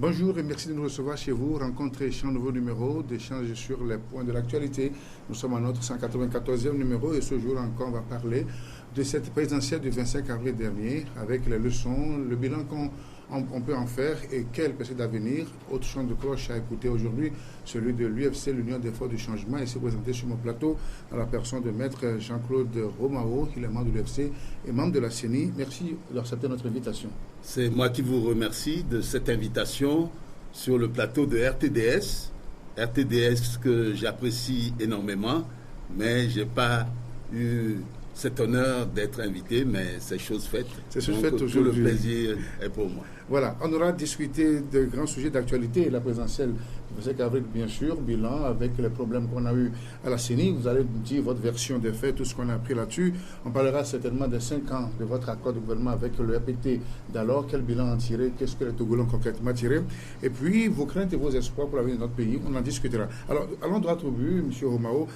Bonjour et merci de nous recevoir chez vous. Rencontre et un nouveau numéro d'échange sur les points de l'actualité. Nous sommes à notre 194e numéro et ce jour encore on va parler de cette présidentielle du 25 avril dernier avec les leçons, le bilan qu'on peut en faire et quel peut être d'avenir. Autre chant de cloche à écouter aujourd'hui, celui de l'UFC, l'Union des forces du changement, et s'est présenté sur mon plateau dans la personne de maître Jean-Claude Romao, il est membre de l'UFC et membre de la CENI. Merci d'accepter notre invitation. C'est moi qui vous remercie de cette invitation sur le plateau de RTDS. RTDS que j'apprécie énormément, mais je n'ai pas eu cet honneur d'être invité, mais c'est chose faite. C'est chose faite aujourd'hui. Tout le plaisir est pour moi. Voilà, on aura discuté de grands sujets d'actualité, la présidentielle du 25 avril, bien sûr, bilan avec les problèmes qu'on a eu à la CENI. Vous allez nous dire votre version des faits, tout ce qu'on a appris là-dessus. On parlera certainement des 5 ans de votre accord de gouvernement avec le RPT d'alors. Quel bilan en tirer? Qu'est-ce que les Togolais ont concrètement tiré? Et puis, vos craintes et vos espoirs pour l'avenir de notre pays, on en discutera. Alors, allons droit au but, M. Romao.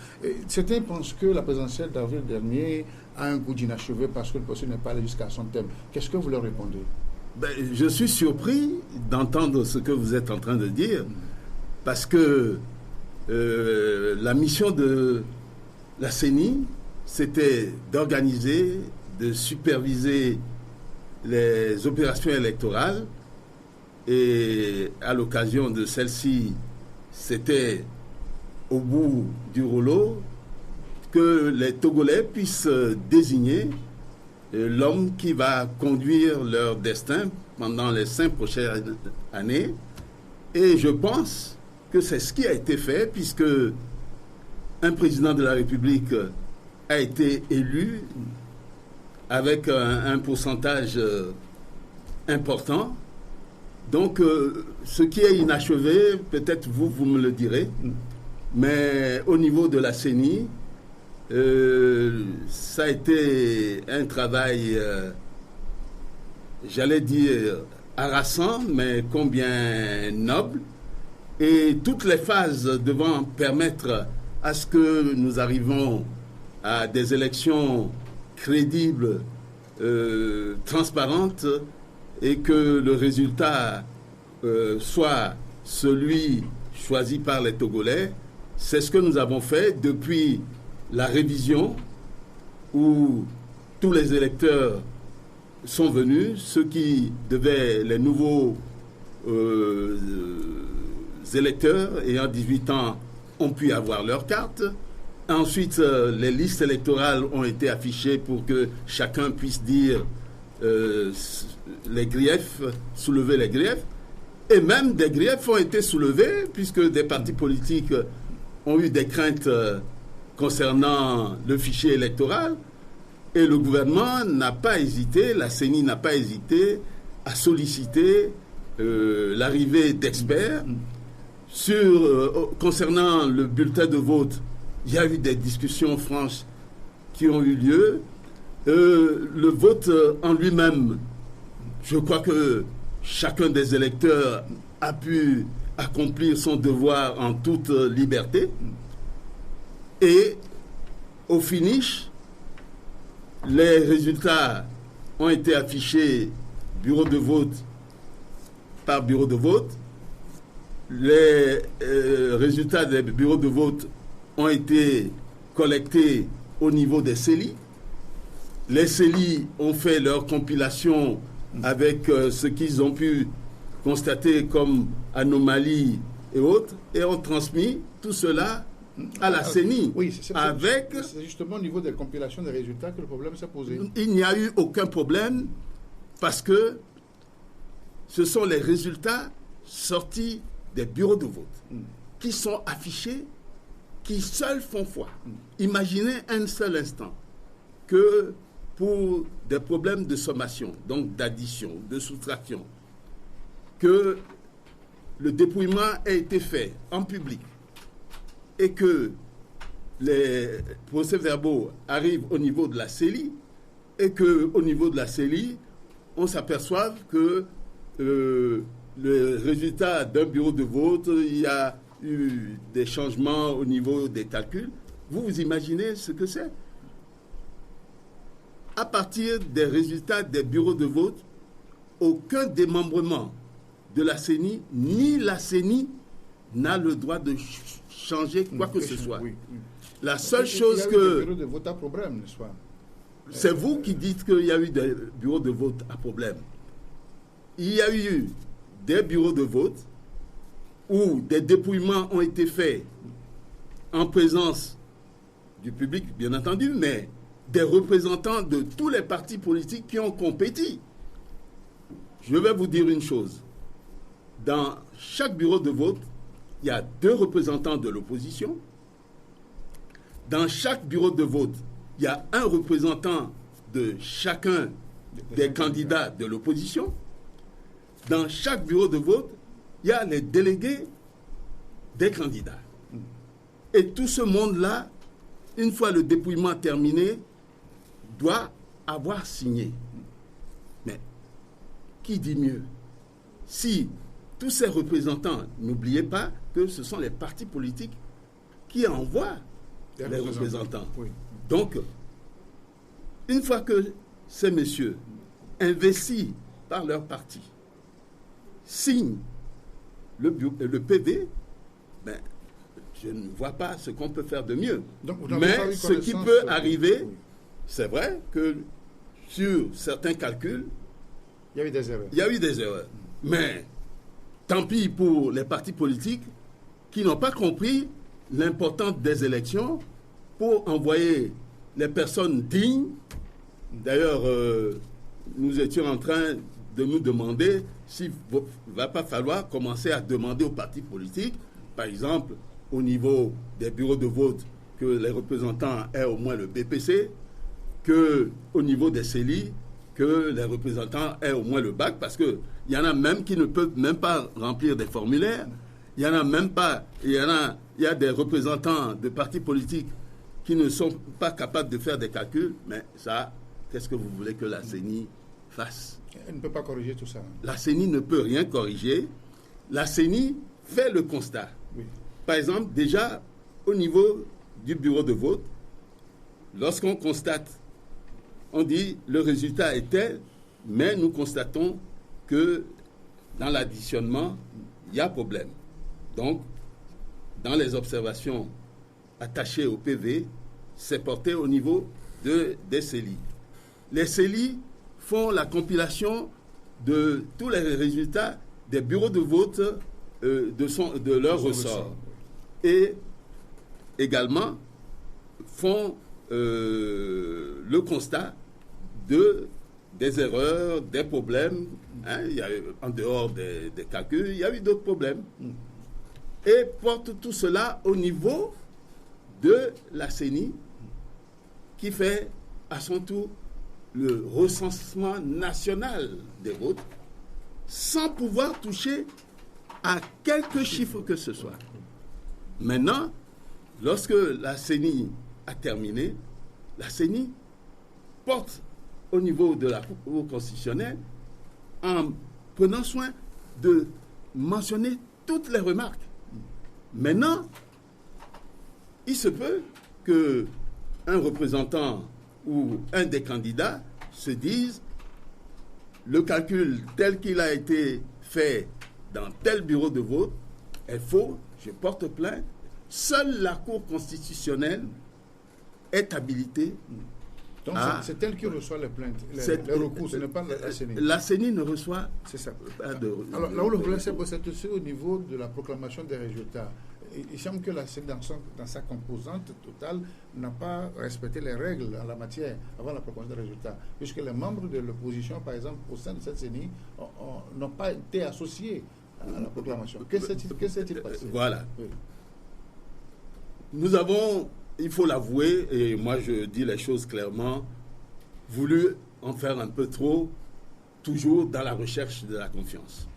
Certains pensent que la présidentielle d'avril dernier a un goût d'inachevé parce que le procès n'est pas allé jusqu'à son thème. Qu'est-ce que vous leur répondez? Je suis surpris d'entendre ce que vous êtes en train de dire, parce que la mission de la CENI, c'était d'organiser, de superviser les opérations électorales, et à l'occasion de celle-ci, c'était au bout du rouleau que les Togolais puissent désigner l'homme qui va conduire leur destin pendant les 5 prochaines années. Et je pense que c'est ce qui a été fait, puisque un président de la République a été élu avec un pourcentage important. Donc, ce qui est inachevé, peut-être vous me le direz, mais au niveau de la CENI, ça a été un travail, j'allais dire, harassant, mais combien noble. Et toutes les phases devant permettre à ce que nous arrivions à des élections crédibles, transparentes, et que le résultat soit celui choisi par les Togolais. C'est ce que nous avons fait depuis la révision, où tous les électeurs sont venus, ceux qui devaient, les nouveaux électeurs ayant 18 ans ont pu avoir leur carte. Ensuite, les listes électorales ont été affichées pour que chacun puisse dire les griefs, soulever les griefs. Et même des griefs ont été soulevés, puisque des partis politiques ont eu des craintes concernant le fichier électoral, et le gouvernement n'a pas hésité, la CENI n'a pas hésité à solliciter l'arrivée d'experts concernant le bulletin de vote. Il y a eu des discussions franches qui ont eu lieu. Le vote en lui-même, je crois que chacun des électeurs a pu accomplir son devoir en toute liberté. Et au finish, les résultats ont été affichés bureau de vote par bureau de vote. Les résultats des bureaux de vote ont été collectés au niveau des CELI. Les CELI ont fait leur compilation avec ce qu'ils ont pu constater comme anomalies et autres, et ont transmis tout cela à la CENI. Oui, c'est justement au niveau des compilations des résultats que le problème s'est posé. Il n'y a eu aucun problème, parce que ce sont les résultats sortis des bureaux de vote qui sont affichés, qui seuls font foi. Imaginez un seul instant que pour des problèmes de sommation, donc d'addition, de soustraction, que le dépouillement a été fait en public, et que les procès-verbaux arrivent au niveau de la CELI, et qu'au niveau de la CELI, on s'aperçoive que le résultat d'un bureau de vote, il y a eu des changements au niveau des calculs. Vous imaginez ce que c'est? À partir des résultats des bureaux de vote, aucun démembrement de la CENI, ni la CENI n'a le droit de changer quoi que ce soit. Oui. La seule chose que... Il y a eu des bureaux de vote à problème, n'est-ce pas? C'est vous qui dites qu'il y a eu des bureaux de vote à problème. Il y a eu des bureaux de vote où des dépouillements ont été faits en présence du public, bien entendu, mais des représentants de tous les partis politiques qui ont compéti. Je vais vous dire une chose. Dans chaque bureau de vote, il y a 2 représentants de l'opposition. Dans chaque bureau de vote, il y a un représentant de chacun des candidats de l'opposition. Dans chaque bureau de vote, il y a les délégués des candidats. Et tout ce monde-là, une fois le dépouillement terminé, doit avoir signé. Mais qui dit mieux? Si tous ces représentants, n'oubliez pas que ce sont les partis politiques qui envoient les représentants. Oui. Donc, une fois que ces messieurs, investis par leur parti, signent le PV, ben, je ne vois pas ce qu'on peut faire de mieux. Donc, mais ce qui peut arriver, c'est vrai que sur certains calculs, il y a eu des erreurs. Il y a eu des erreurs. Mais tant pis pour les partis politiques qui n'ont pas compris l'importance des élections pour envoyer les personnes dignes. D'ailleurs, nous étions en train de nous demander s'il ne va pas falloir commencer à demander aux partis politiques, par exemple, au niveau des bureaux de vote, que les représentants aient au moins le BPC, qu'au niveau des CELI, que les représentants aient au moins le bac, parce qu'il y en a même qui ne peuvent même pas remplir des formulaires. Il y en a même pas, il y a des représentants de partis politiques qui ne sont pas capables de faire des calculs, mais ça, qu'est-ce que vous voulez que la CENI fasse? Elle ne peut pas corriger tout ça. La CENI ne peut rien corriger. La CENI fait le constat. Oui. Par exemple, déjà, au niveau du bureau de vote, lorsqu'on constate, on dit le résultat est tel, mais nous constatons que dans l'additionnement, il y a problème. Donc, dans les observations attachées au PV, c'est porté au niveau des CELI. Les CELI font la compilation de tous les résultats des bureaux de vote de leur ressort. Et également font le constat des erreurs, des problèmes. Il y a eu, en dehors des calculs, il y a eu d'autres problèmes. Et portent tout cela au niveau de la CENI qui fait à son tour le recensement national des votes sans pouvoir toucher à quelques chiffres que ce soit. Maintenant, lorsque la CENI a terminé, la CENI porte au niveau de la Cour constitutionnelle en prenant soin de mentionner toutes les remarques. Maintenant, il se peut qu'un représentant ou un des candidats se dise le calcul tel qu'il a été fait dans tel bureau de vote est faux, je porte plainte. Seule la Cour constitutionnelle est habilitée. Donc c'est elle qui reçoit les plaintes, les recours, ce n'est pas la CENI. La CENI ne reçoit pas de... Alors là où le problème, c'est aussi au niveau de la proclamation des résultats. Il semble que la CENI, dans sa composante totale, n'a pas respecté les règles en la matière avant la proclamation des résultats, puisque les membres de l'opposition, par exemple, au sein de cette CENI, n'ont pas été associés à la proclamation. Que s'est-il passé? Voilà. Oui. Nous avons, il faut l'avouer, et moi je dis les choses clairement, voulu en faire un peu trop, toujours dans la recherche de la confiance.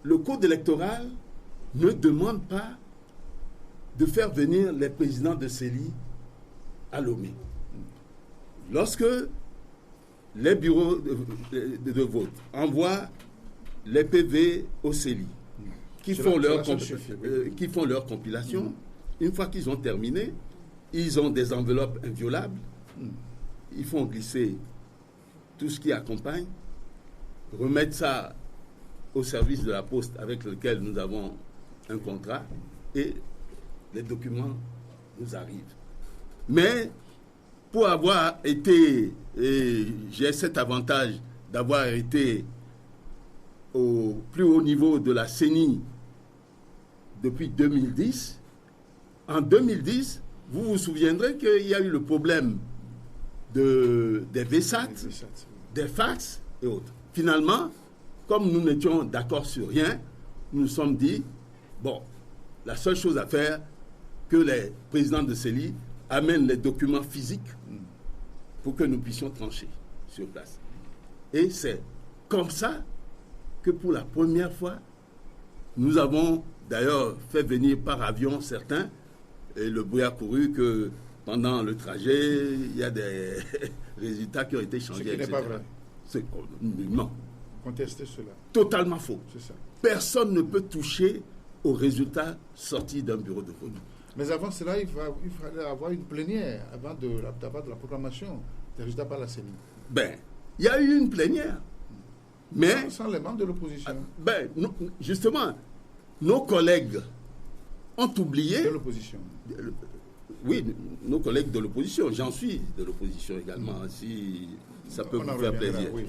Le code électoral ne demande pas de faire venir les présidents de CELI à Lomé. Lorsque les bureaux de vote envoient les PV au CELI, qui font leur compilation, une fois qu'ils ont terminé, ils ont des enveloppes inviolables, ils font glisser tout ce qui accompagne, remettre ça au service de la Poste avec lequel nous avons un contrat et les documents nous arrivent. Mais pour avoir été, et j'ai cet avantage d'avoir été au plus haut niveau de la CENI depuis 2010, en 2010, vous vous souviendrez qu'il y a eu le problème des VSAT, des fax et autres. Finalement, comme nous n'étions d'accord sur rien, nous nous sommes dit, bon, la seule chose à faire, que les présidents de CELI amènent les documents physiques pour que nous puissions trancher sur place. Et c'est comme ça que pour la première fois, nous avons d'ailleurs fait venir par avion certains, et le bruit a couru que pendant le trajet, il y a des résultats qui ont été changés. Ce qui n'est pas vrai. Non. Contestez cela. Totalement faux. C'est ça. Personne ne peut toucher aux résultats sortis d'un bureau de vote. Mais avant cela, il fallait avoir une plénière avant de la proclamation des résultats par la CENI. Ben, il y a eu une plénière. Mais sans les membres de l'opposition. Justement, nos collègues ont oublié. De l'opposition. Oui, nos collègues de l'opposition. J'en suis de l'opposition également, si ça peut vous faire plaisir. Oui.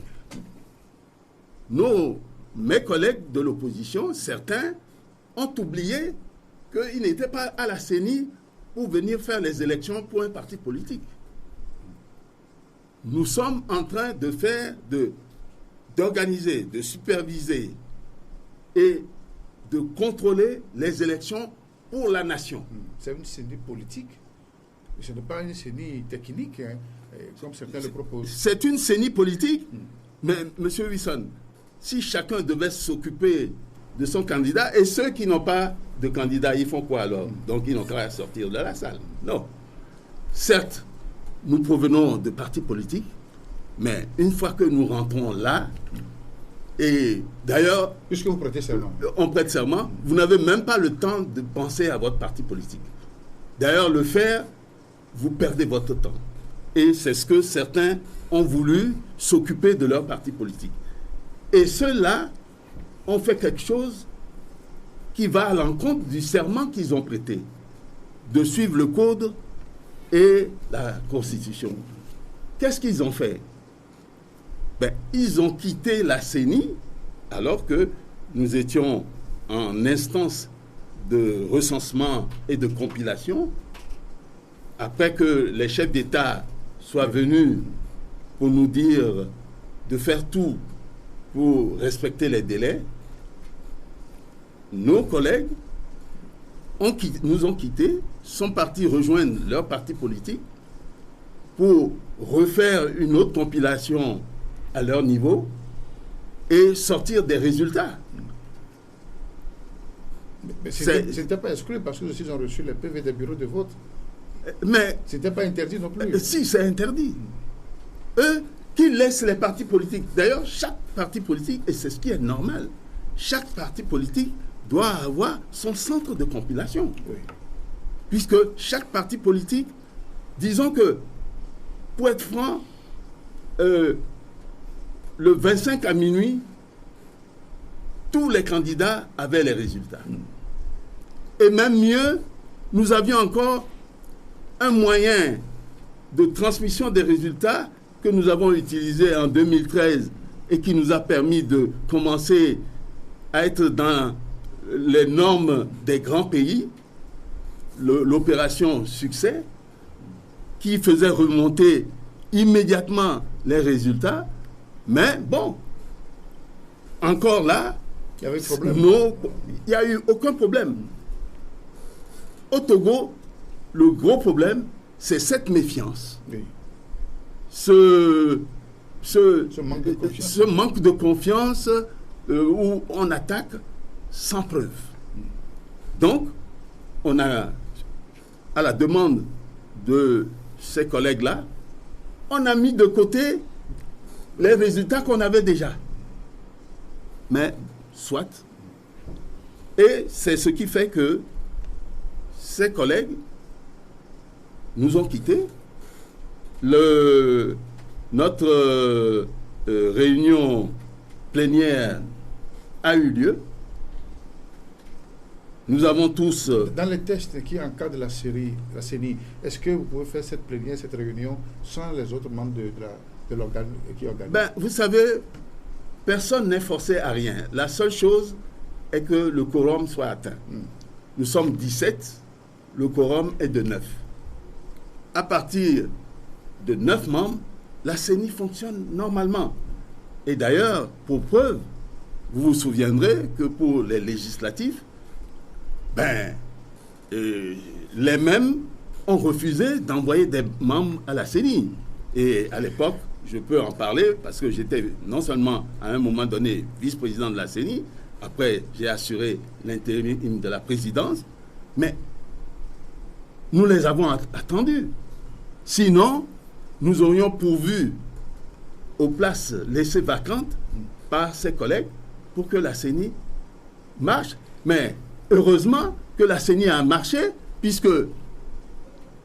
Mes collègues de l'opposition, certains, ont oublié qu'ils n'étaient pas à la CENI pour venir faire les élections pour un parti politique. Nous sommes en train d'organiser, de superviser et de contrôler les élections pour la nation. C'est une CENI politique, ce n'est pas une CENI technique, hein, comme certains le proposent. C'est une CENI politique, mais M. Wilson, si chacun devait s'occuper de son candidat, et ceux qui n'ont pas de candidat, ils font quoi alors? Donc ils n'ont qu'à sortir de la salle. Non. Certes, nous provenons de partis politiques, mais une fois que nous rentrons là, et d'ailleurs, puisque vous prêtez serment, on prête serment, vous n'avez même pas le temps de penser à votre parti politique. D'ailleurs, le faire, vous perdez votre temps. Et c'est ce que certains ont voulu s'occuper de leur parti politique. Et ceux-là ont fait quelque chose qui va à l'encontre du serment qu'ils ont prêté, de suivre le code et la Constitution. Qu'est-ce qu'ils ont fait? Ils ont quitté la CENI alors que nous étions en instance de recensement et de compilation. Après que les chefs d'État soient venus pour nous dire de faire tout pour respecter les délais, nos collègues nous ont quittés, sont partis rejoindre leur parti politique pour refaire une autre compilation à leur niveau et sortir des résultats. Mais ce n'était pas exclu parce que ils ont reçu les PV des bureaux de vote. Mais ce n'était pas interdit non plus. Si, c'est interdit. Eux qui laissent les partis politiques. D'ailleurs, chaque parti politique, et c'est ce qui est normal, chaque parti politique doit avoir son centre de compilation. Oui. Puisque chaque parti politique, disons que, pour être franc, le 25 à minuit, tous les candidats avaient les résultats. Et même mieux, nous avions encore un moyen de transmission des résultats que nous avons utilisé en 2013 et qui nous a permis de commencer à être dans les normes des grands pays, l'opération Succès, qui faisait remonter immédiatement les résultats. Mais bon, encore là, il n'y a eu aucun problème. Au Togo, le gros problème, c'est cette méfiance. Oui. Ce manque de confiance où on attaque sans preuve. Donc, on a, à la demande de ces collègues-là, on a mis de côté les résultats qu'on avait déjà. Mais, soit. Et c'est ce qui fait que ces collègues nous ont quittés. Notre réunion plénière a eu lieu. Nous avons tous... Dans les tests qui encadrent la CENI, est-ce que vous pouvez faire cette plénière, cette réunion, sans les autres membres de l'organe qui organise? Vous savez, personne n'est forcé à rien. La seule chose est que le quorum soit atteint. Nous sommes 17, le quorum est de 9. À partir de 9 membres, la CENI fonctionne normalement. Et d'ailleurs, pour preuve, vous vous souviendrez que pour les législatifs, les mêmes ont refusé d'envoyer des membres à la CENI. Et à l'époque, je peux en parler parce que j'étais non seulement à un moment donné vice-président de la CENI, après j'ai assuré l'intérim de la présidence, mais nous les avons attendus. Sinon, nous aurions pourvu aux places laissées vacantes par ses collègues pour que la CENI marche. Mais heureusement que la CENI a marché, puisque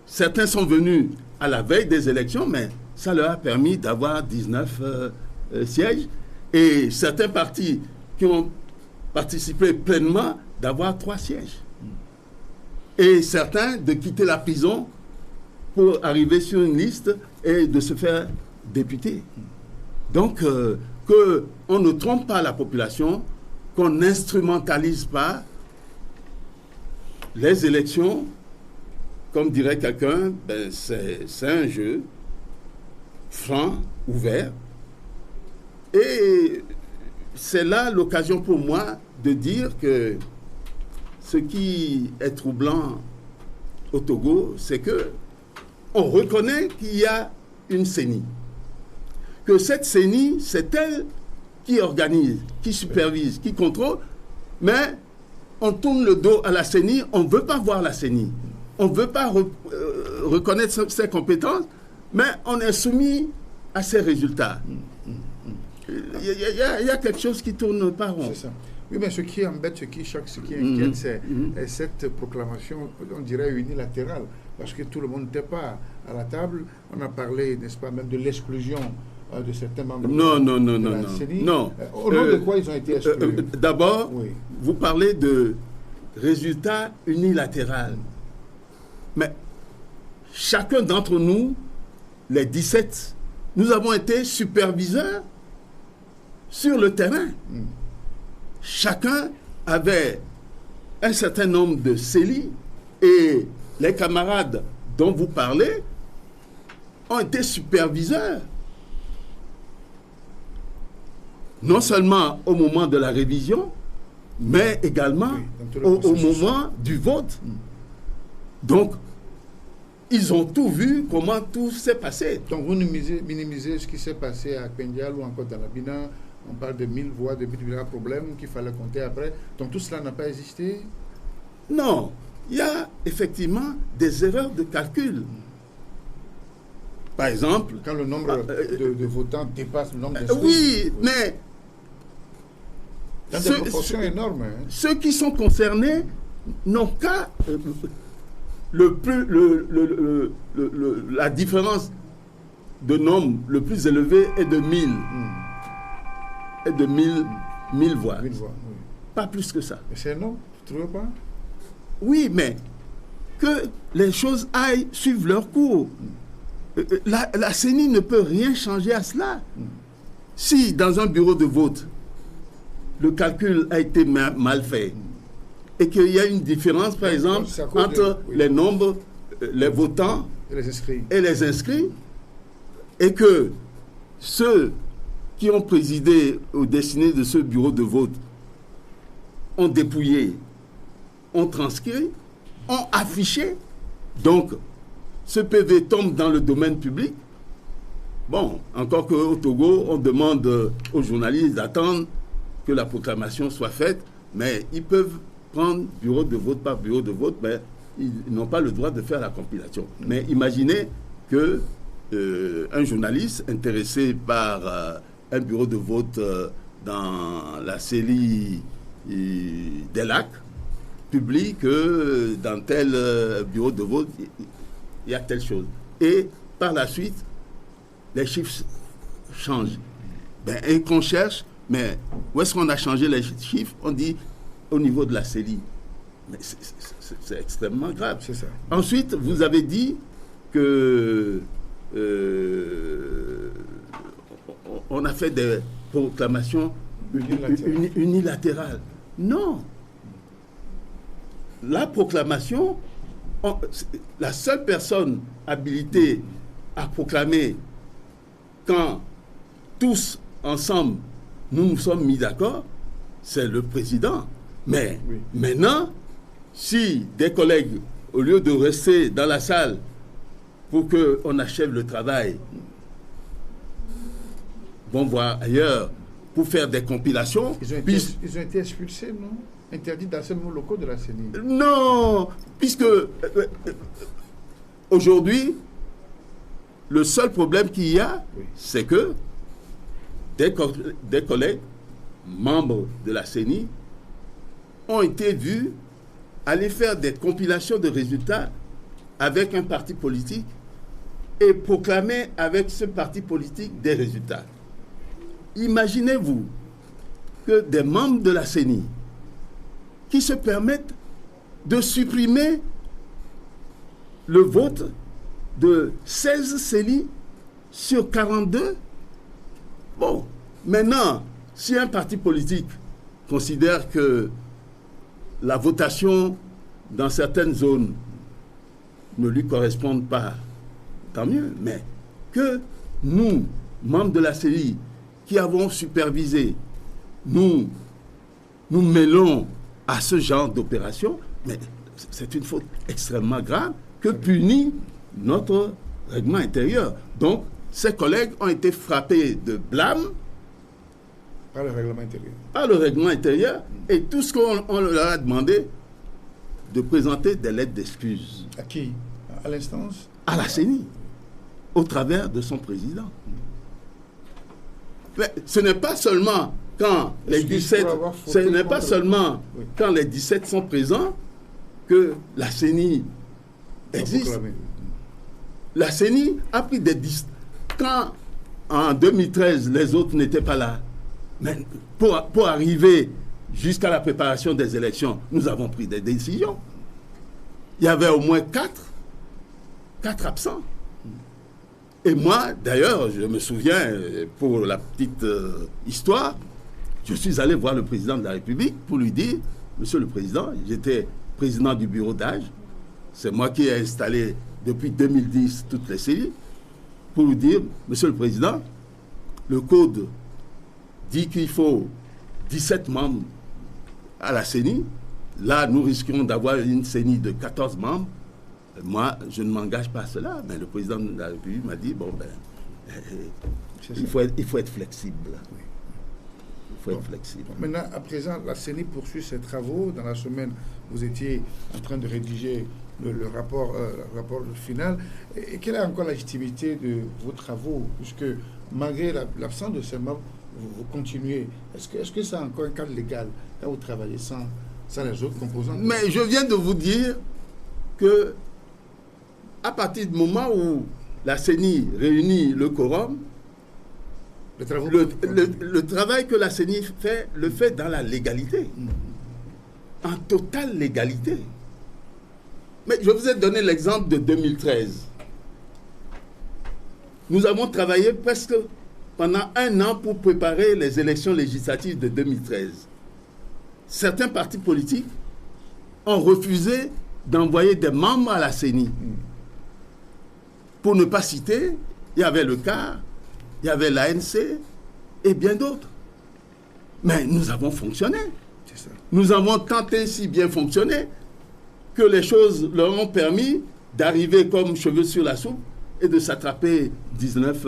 certains sont venus à la veille des élections, mais ça leur a permis d'avoir 19 sièges, et certains partis qui ont participé pleinement d'avoir 3 sièges. Et certains de quitter la prison pour arriver sur une liste et de se faire député. Donc, qu'on ne trompe pas la population, qu'on n'instrumentalise pas les élections, comme dirait quelqu'un, c'est un jeu franc, ouvert. Et c'est là l'occasion pour moi de dire que ce qui est troublant au Togo, c'est que on reconnaît qu'il y a une CENI. Que cette CENI, c'est elle qui organise, qui supervise, qui contrôle, mais on tourne le dos à la CENI, on ne veut pas voir la CENI. On ne veut pas reconnaître ses compétences, mais on est soumis à ses résultats. Il y a quelque chose qui ne tourne pas rond. C'est ça. Oui, mais ce qui embête, ce qui choque, ce qui inquiète, c'est cette proclamation, on dirait unilatérale, parce que tout le monde n'était pas à la table. On a parlé, n'est-ce pas, même de l'exclusion de certains membres de la CENI. Non. Au nom de quoi ils ont été exclus? D'abord, vous parlez de résultats unilatéraux. Mais chacun d'entre nous, les 17, nous avons été superviseurs sur le terrain. Chacun avait un certain nombre de CELI, et les camarades dont vous parlez ont été superviseurs. Non seulement au moment de la révision, mais également au moment du vote. Donc, ils ont tout vu, comment tout s'est passé. Donc, vous minimisez ce qui s'est passé à Pendial ou encore dans la Bina. On parle de 1000 voix, de 1000 problèmes qu'il fallait compter après. Donc, tout cela n'a pas existé? Non. Il y a effectivement des erreurs de calcul. Par exemple... Quand le nombre de votants dépasse le nombre d'inscrits. Oui, mais... Dans des proportions énormes. Ceux qui sont concernés n'ont qu'à... la différence de nombre le plus élevé est de 1000. Est de 1000 voix. 1000 voix, oui. Pas plus que ça. Mais c'est énorme, tu ne trouves pas? Oui, mais que les choses aillent suivre leur cours. La CENI ne peut rien changer à cela. Si dans un bureau de vote, le calcul a été mal fait, et qu'il y a une différence, par exemple, entre les nombres, les votants et les inscrits, et que ceux qui ont présidé aux destinées de ce bureau de vote ont dépouillé, ont transcrit, ont affiché. Donc, ce PV tombe dans le domaine public. Bon, encore qu'au Togo, on demande aux journalistes d'attendre que la proclamation soit faite, mais ils peuvent prendre bureau de vote par bureau de vote, mais ils n'ont pas le droit de faire la compilation. Mais imaginez que un journaliste intéressé par un bureau de vote dans la CELI des Lacs publie que dans tel bureau de vote, il y a telle chose. Et par la suite, les chiffres changent. Et qu'on cherche Mais où est-ce qu'on a changé les chiffres? On dit au niveau de la CELI. Mais c'est extrêmement grave. C'est ça. Ensuite, vous avez dit que on a fait des proclamations unilatérales. Non. La proclamation, la seule personne habilitée à proclamer quand tous ensemble nous nous sommes mis d'accord, c'est le président. Mais maintenant, si des collègues, au lieu de rester dans la salle pour qu'on achève le travail, vont voir ailleurs pour faire des compilations. Ils ont été expulsés, non? Interdits dans ces locaux de la CENI. Non, puisque aujourd'hui, le seul problème qu'il y a, c'est que des collègues, membres de la CENI, ont été vus aller faire des compilations de résultats avec un parti politique et proclamer avec ce parti politique des résultats. Imaginez-vous que des membres de la CENI qui se permettent de supprimer le vote de 16 CENI sur 42. Bon, maintenant, si un parti politique considère que la votation dans certaines zones ne lui correspond pas, tant mieux, mais que nous, membres de la CENI, qui avons supervisé, nous mêlons à ce genre d'opération, mais c'est une faute extrêmement grave que punit notre règlement intérieur. Donc, ces collègues ont été frappés de blâme par le règlement intérieur. Par le règlement intérieur, et tout ce qu'on leur a demandé, de présenter des lettres d'excuses. À qui? À l'instance? À la CENI, au travers de son président. Mais ce n'est pas seulement quand les 17, ce n'est pas seulement quand les 17 sont présents que la CENI existe. La CENI a pris des quand en 2013 les autres n'étaient pas là. Mais pour arriver jusqu'à la préparation des élections, nous avons pris des décisions. Il y avait au moins 4 absents. Et moi, d'ailleurs, je me souviens, pour la petite histoire, je suis allé voir le président de la République pour lui dire, Monsieur le Président, j'étais président du bureau d'âge, c'est moi qui ai installé depuis 2010 toutes les CENI, pour lui dire, Monsieur le Président, le code dit qu'il faut 17 membres à la CENI. Là, nous risquons d'avoir une CENI de 14 membres. Moi, je ne m'engage pas à cela, mais le président de la République m'a dit, bon, il faut être flexible. Oui. Il faut être flexible. Maintenant, à présent, la CENI poursuit ses travaux. Dans la semaine, vous étiez en train de rédiger le rapport final. Et quelle est encore la légitimité de vos travaux? Puisque malgré l'absence de ces membres, vous continuez. Est-ce que c'est encore un cadre légal quand vous travaillez sans les autres composants? Mais je viens de vous dire que à partir du moment où la CENI réunit le quorum, le travail que la CENI fait, le fait dans la légalité. En totale légalité. Mais je vous ai donné l'exemple de 2013. Nous avons travaillé presque pendant 1 an pour préparer les élections législatives de 2013. Certains partis politiques ont refusé d'envoyer des membres à la CENI. Pour ne pas citer, il y avait le CAR, il y avait l'ANC et bien d'autres. Mais nous avons fonctionné. C'est ça. Nous avons tenté si bien fonctionné que les choses leur ont permis d'arriver comme cheveux sur la soupe et de s'attraper 19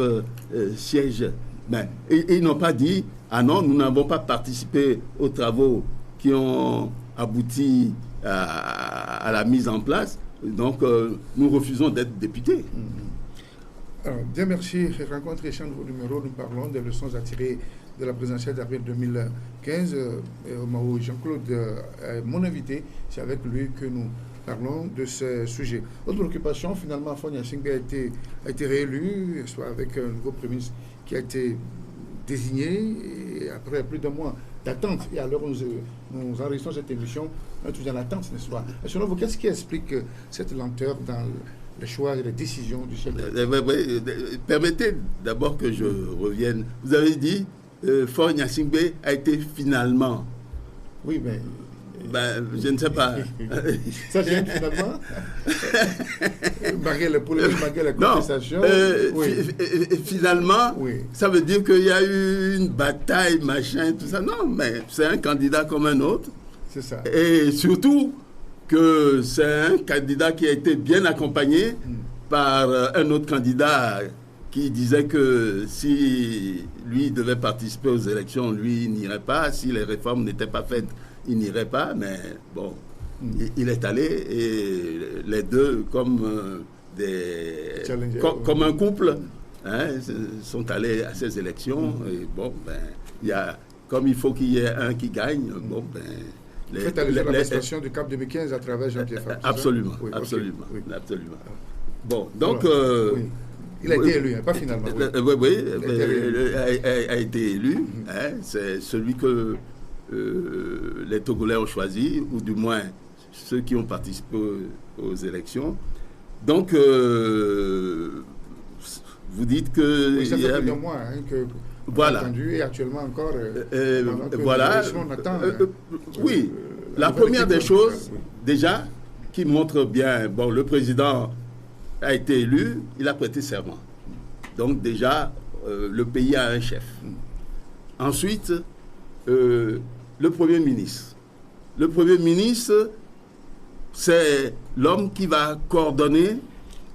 sièges. Mais ils n'ont pas dit, ah non, nous n'avons pas participé aux travaux qui ont abouti à la mise en place. Donc, nous refusons d'être députés. Alors, bien merci. Rencontre et échange de numéro, nous parlons des leçons à tirer de la présidentielle d'avril 2015. Jean-Claude est mon invité. C'est avec lui que nous parlons de ce sujet. Autre préoccupation, finalement, Afon Gnassingbé a été réélu, soit avec un nouveau Premier ministre qui a été désigné, et après plus d'un mois d'attente, et alors nous enregistrons cette émission, on est toujours dans l'attente, n'est-ce pas? Et selon vous, qu'est-ce qui explique cette lenteur dans le choix et les décisions du chef de l'État? Permettez d'abord que je revienne. Vous avez dit Faure Gnassingbé a été finalement. Oui, mais... je ne sais pas. Ça vient finalement malgré les polémiques, malgré les contestations. Finalement, oui. Ça veut dire qu'il y a eu une bataille, machin, tout ça. Non, mais c'est un candidat comme un autre. C'est ça. Et surtout que c'est un candidat qui a été bien accompagné par un autre candidat qui disait que si lui devait participer aux élections, lui il n'irait pas. Si les réformes n'étaient pas faites, il n'irait pas. Mais bon, il est allé et les deux, comme comme un couple, sont allés à ces élections. Et bon, comme il faut qu'il y ait un qui gagne, bon, vous faites allusion à la prestation du CAP 2015 à travers Jean-Pierre Farr. Absolument, oui, absolument, okay. Oui. absolument. Bon, donc... oui. Il a été élu, pas finalement. Oui, a été élu. C'est celui que les Togolais ont choisi, ou du moins ceux qui ont participé aux élections. Donc, vous dites que... Oui, ça fait plus d'un mois que... Voilà. Entendu, et actuellement encore... voilà. On attend, oui. La première des choses, déjà, qui montre bien... Bon, le président a été élu, il a prêté serment. Donc, déjà, le pays a un chef. Ensuite, le Premier ministre. Le Premier ministre, c'est l'homme qui va coordonner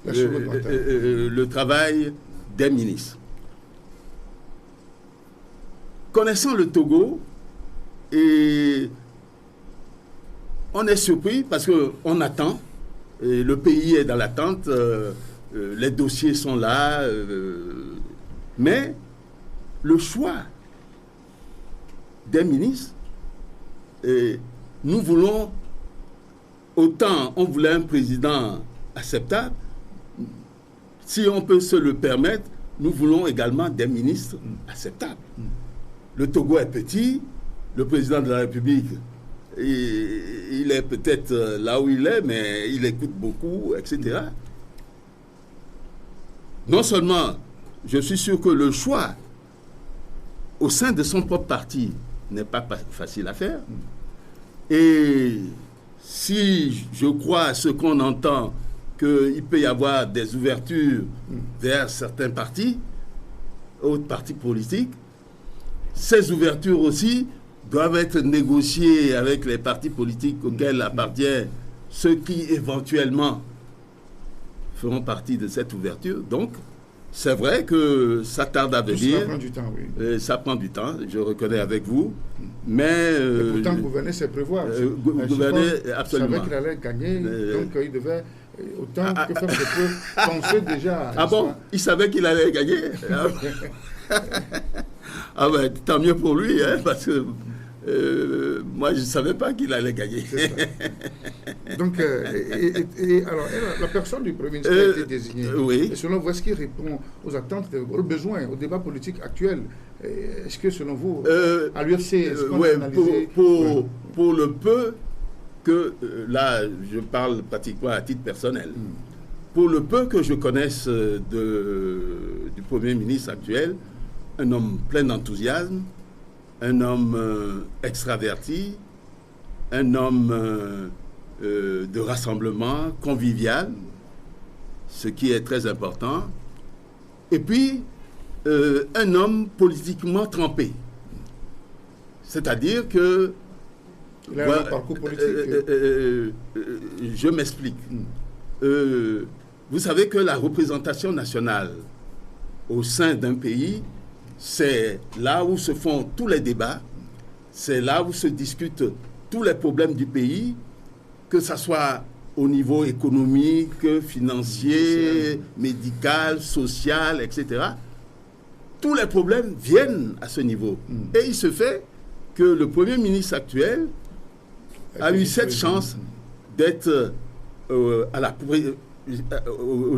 le travail des ministres. Connaissant le Togo, et on est surpris parce qu'on attend, et le pays est dans l'attente, les dossiers sont là, mais le choix des ministres, nous voulons, autant on voulait un président acceptable, si on peut se le permettre, nous voulons également des ministres acceptables. Le Togo est petit, le président de la République, il est peut-être là où il est, mais il écoute beaucoup, etc. Non seulement, je suis sûr que le choix au sein de son propre parti n'est pas facile à faire. Et si je crois à ce qu'on entend, qu'il peut y avoir des ouvertures vers certains partis, autres partis politiques, ces ouvertures aussi doivent être négociées avec les partis politiques auxquels appartiennent ceux qui éventuellement feront partie de cette ouverture. Donc, c'est vrai que ça tarde à venir. Ça prend du temps, oui. Ça prend du temps, je reconnais avec vous. Mais... pourtant, gouverner, c'est prévoir. Gouverner, absolument. Il savait qu'il allait gagner, donc il devait... Autant que faire se peut penser déjà... Ah bon? Il savait qu'il allait gagner? Ah ben, tant mieux pour lui, parce que moi, je ne savais pas qu'il allait gagner. Donc, alors, la personne du Premier ministre a été désignée. Oui. Et selon vous, est-ce qu'il répond aux attentes, aux besoins, au débat politique actuel? Est-ce que, selon vous, à l'UFC, est-ce qu'on a analysé... Pour le peu que, là, je parle pratiquement à titre personnel, pour le peu que je connaisse du Premier ministre actuel, un homme plein d'enthousiasme, un homme extraverti, un homme de rassemblement, convivial, ce qui est très important, et puis un homme politiquement trempé. C'est-à-dire que... Il a un parcours politique. Je m'explique. Vous savez que la représentation nationale au sein d'un pays, c'est là où se font tous les débats, c'est là où se discutent tous les problèmes du pays, que ce soit au niveau économique, financier, médical, social, etc. Tous les problèmes viennent à ce niveau. Et il se fait que le Premier ministre actuel a eu cette chance d'être au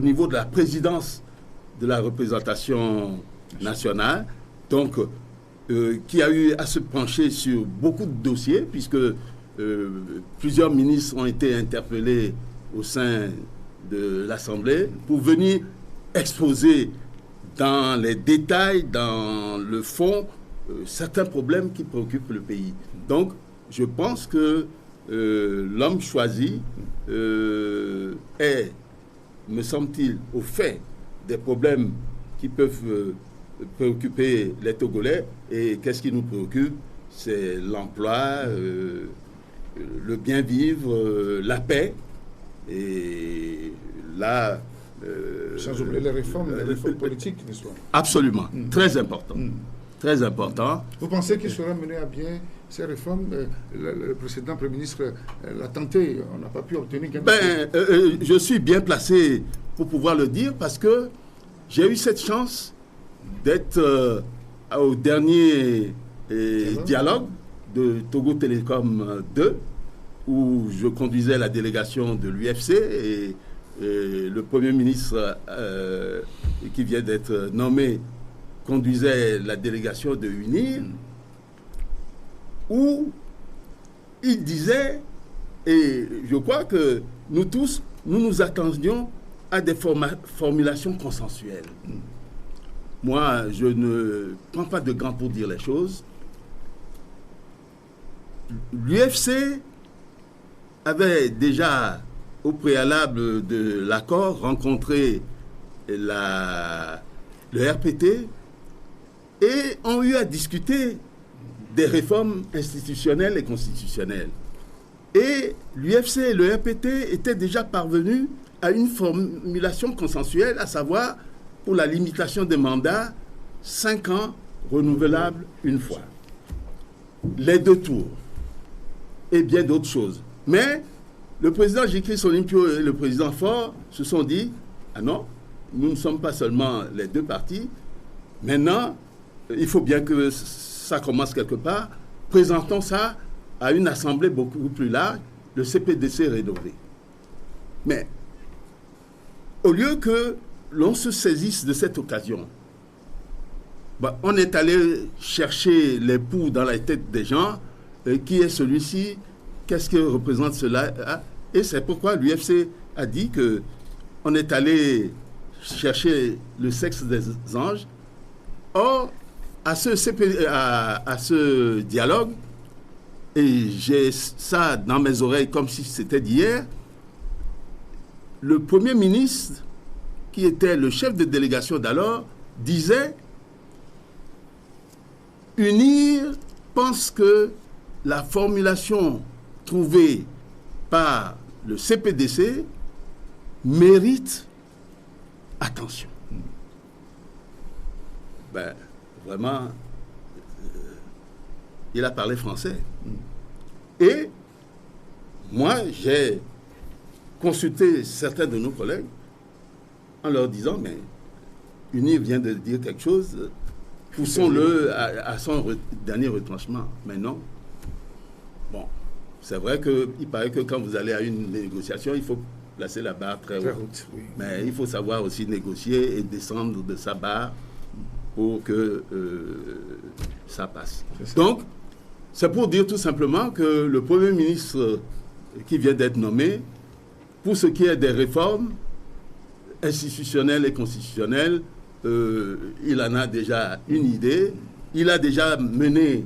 niveau de la présidence de la représentation nationale. Donc, qui a eu à se pencher sur beaucoup de dossiers, puisque plusieurs ministres ont été interpellés au sein de l'Assemblée pour venir exposer dans les détails, dans le fond, certains problèmes qui préoccupent le pays. Donc, je pense que l'homme choisi est, me semble-t-il, au fait des problèmes qui peuvent préoccuper les Togolais. Et qu'est-ce qui nous préoccupe? C'est l'emploi, le bien-vivre, la paix. Et là... sans oublier les réformes politiques, n'est-ce pas? Absolument, très important. Très important. Vous pensez qu'il sera mené à bien ces réformes? Le précédent Premier ministre l'a tenté, on n'a pas pu obtenir gain de cause. Je suis bien placé pour pouvoir le dire parce que j'ai eu cette chance d'être au dernier dialogue de Togo Télécom 2, où je conduisais la délégation de l'UFC et le Premier ministre qui vient d'être nommé conduisait la délégation de UNIR, où il disait, et je crois que nous tous, nous attendions à des formulations consensuelles. Moi, je ne prends pas de gants pour dire les choses. L'UFC avait déjà, au préalable de l'accord, rencontré le RPT et ont eu à discuter des réformes institutionnelles et constitutionnelles. Et l'UFC et le RPT étaient déjà parvenus à une formulation consensuelle, à savoir pour la limitation des mandats, 5 ans renouvelables une fois. Les 2 tours et bien d'autres choses. Mais le président Jikris Olympio et le président Faure se sont dit, ah non, nous ne sommes pas seulement les 2 partis, maintenant, il faut bien que ça commence quelque part, présentons ça à une assemblée beaucoup plus large, le CPDC rénové. Mais au lieu que l'on se saisisse de cette occasion, on est allé chercher les poux dans la tête des gens, qui est celui-ci, qu'est-ce que représente cela, et c'est pourquoi l'UFC a dit que on est allé chercher le sexe des anges. Or, à ce dialogue, et j'ai ça dans mes oreilles comme si c'était d'hier, le Premier ministre, qui était le chef de délégation d'alors, disait « UNIR pense que la formulation trouvée par le CPDC mérite attention. » Vraiment, il a parlé français. Et moi, j'ai consulté certains de nos collègues en leur disant, mais UNIR vient de dire quelque chose, poussons-le à son dernier retranchement. Mais non. Bon, c'est vrai qu'il paraît que quand vous allez à une négociation, il faut placer la barre très haute. Oui. Mais il faut savoir aussi négocier et descendre de sa barre pour que ça passe. Donc, c'est pour dire tout simplement que le Premier ministre qui vient d'être nommé, pour ce qui est des réformes institutionnelles et constitutionnelles, il en a déjà une idée. Il a déjà mené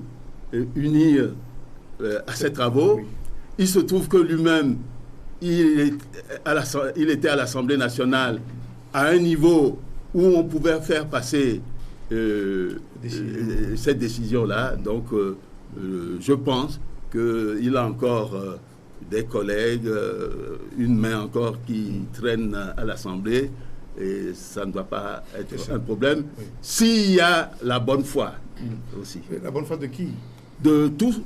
UNIR à ses travaux. Oui. Il se trouve que lui-même, il était à l'Assemblée nationale à un niveau où on pouvait faire passer cette décision-là. Donc, je pense qu'il a encore des collègues, une main encore qui traîne à l'Assemblée, et ça ne doit pas être un problème. Oui. S'il y a la bonne foi aussi. La bonne foi de qui? De tous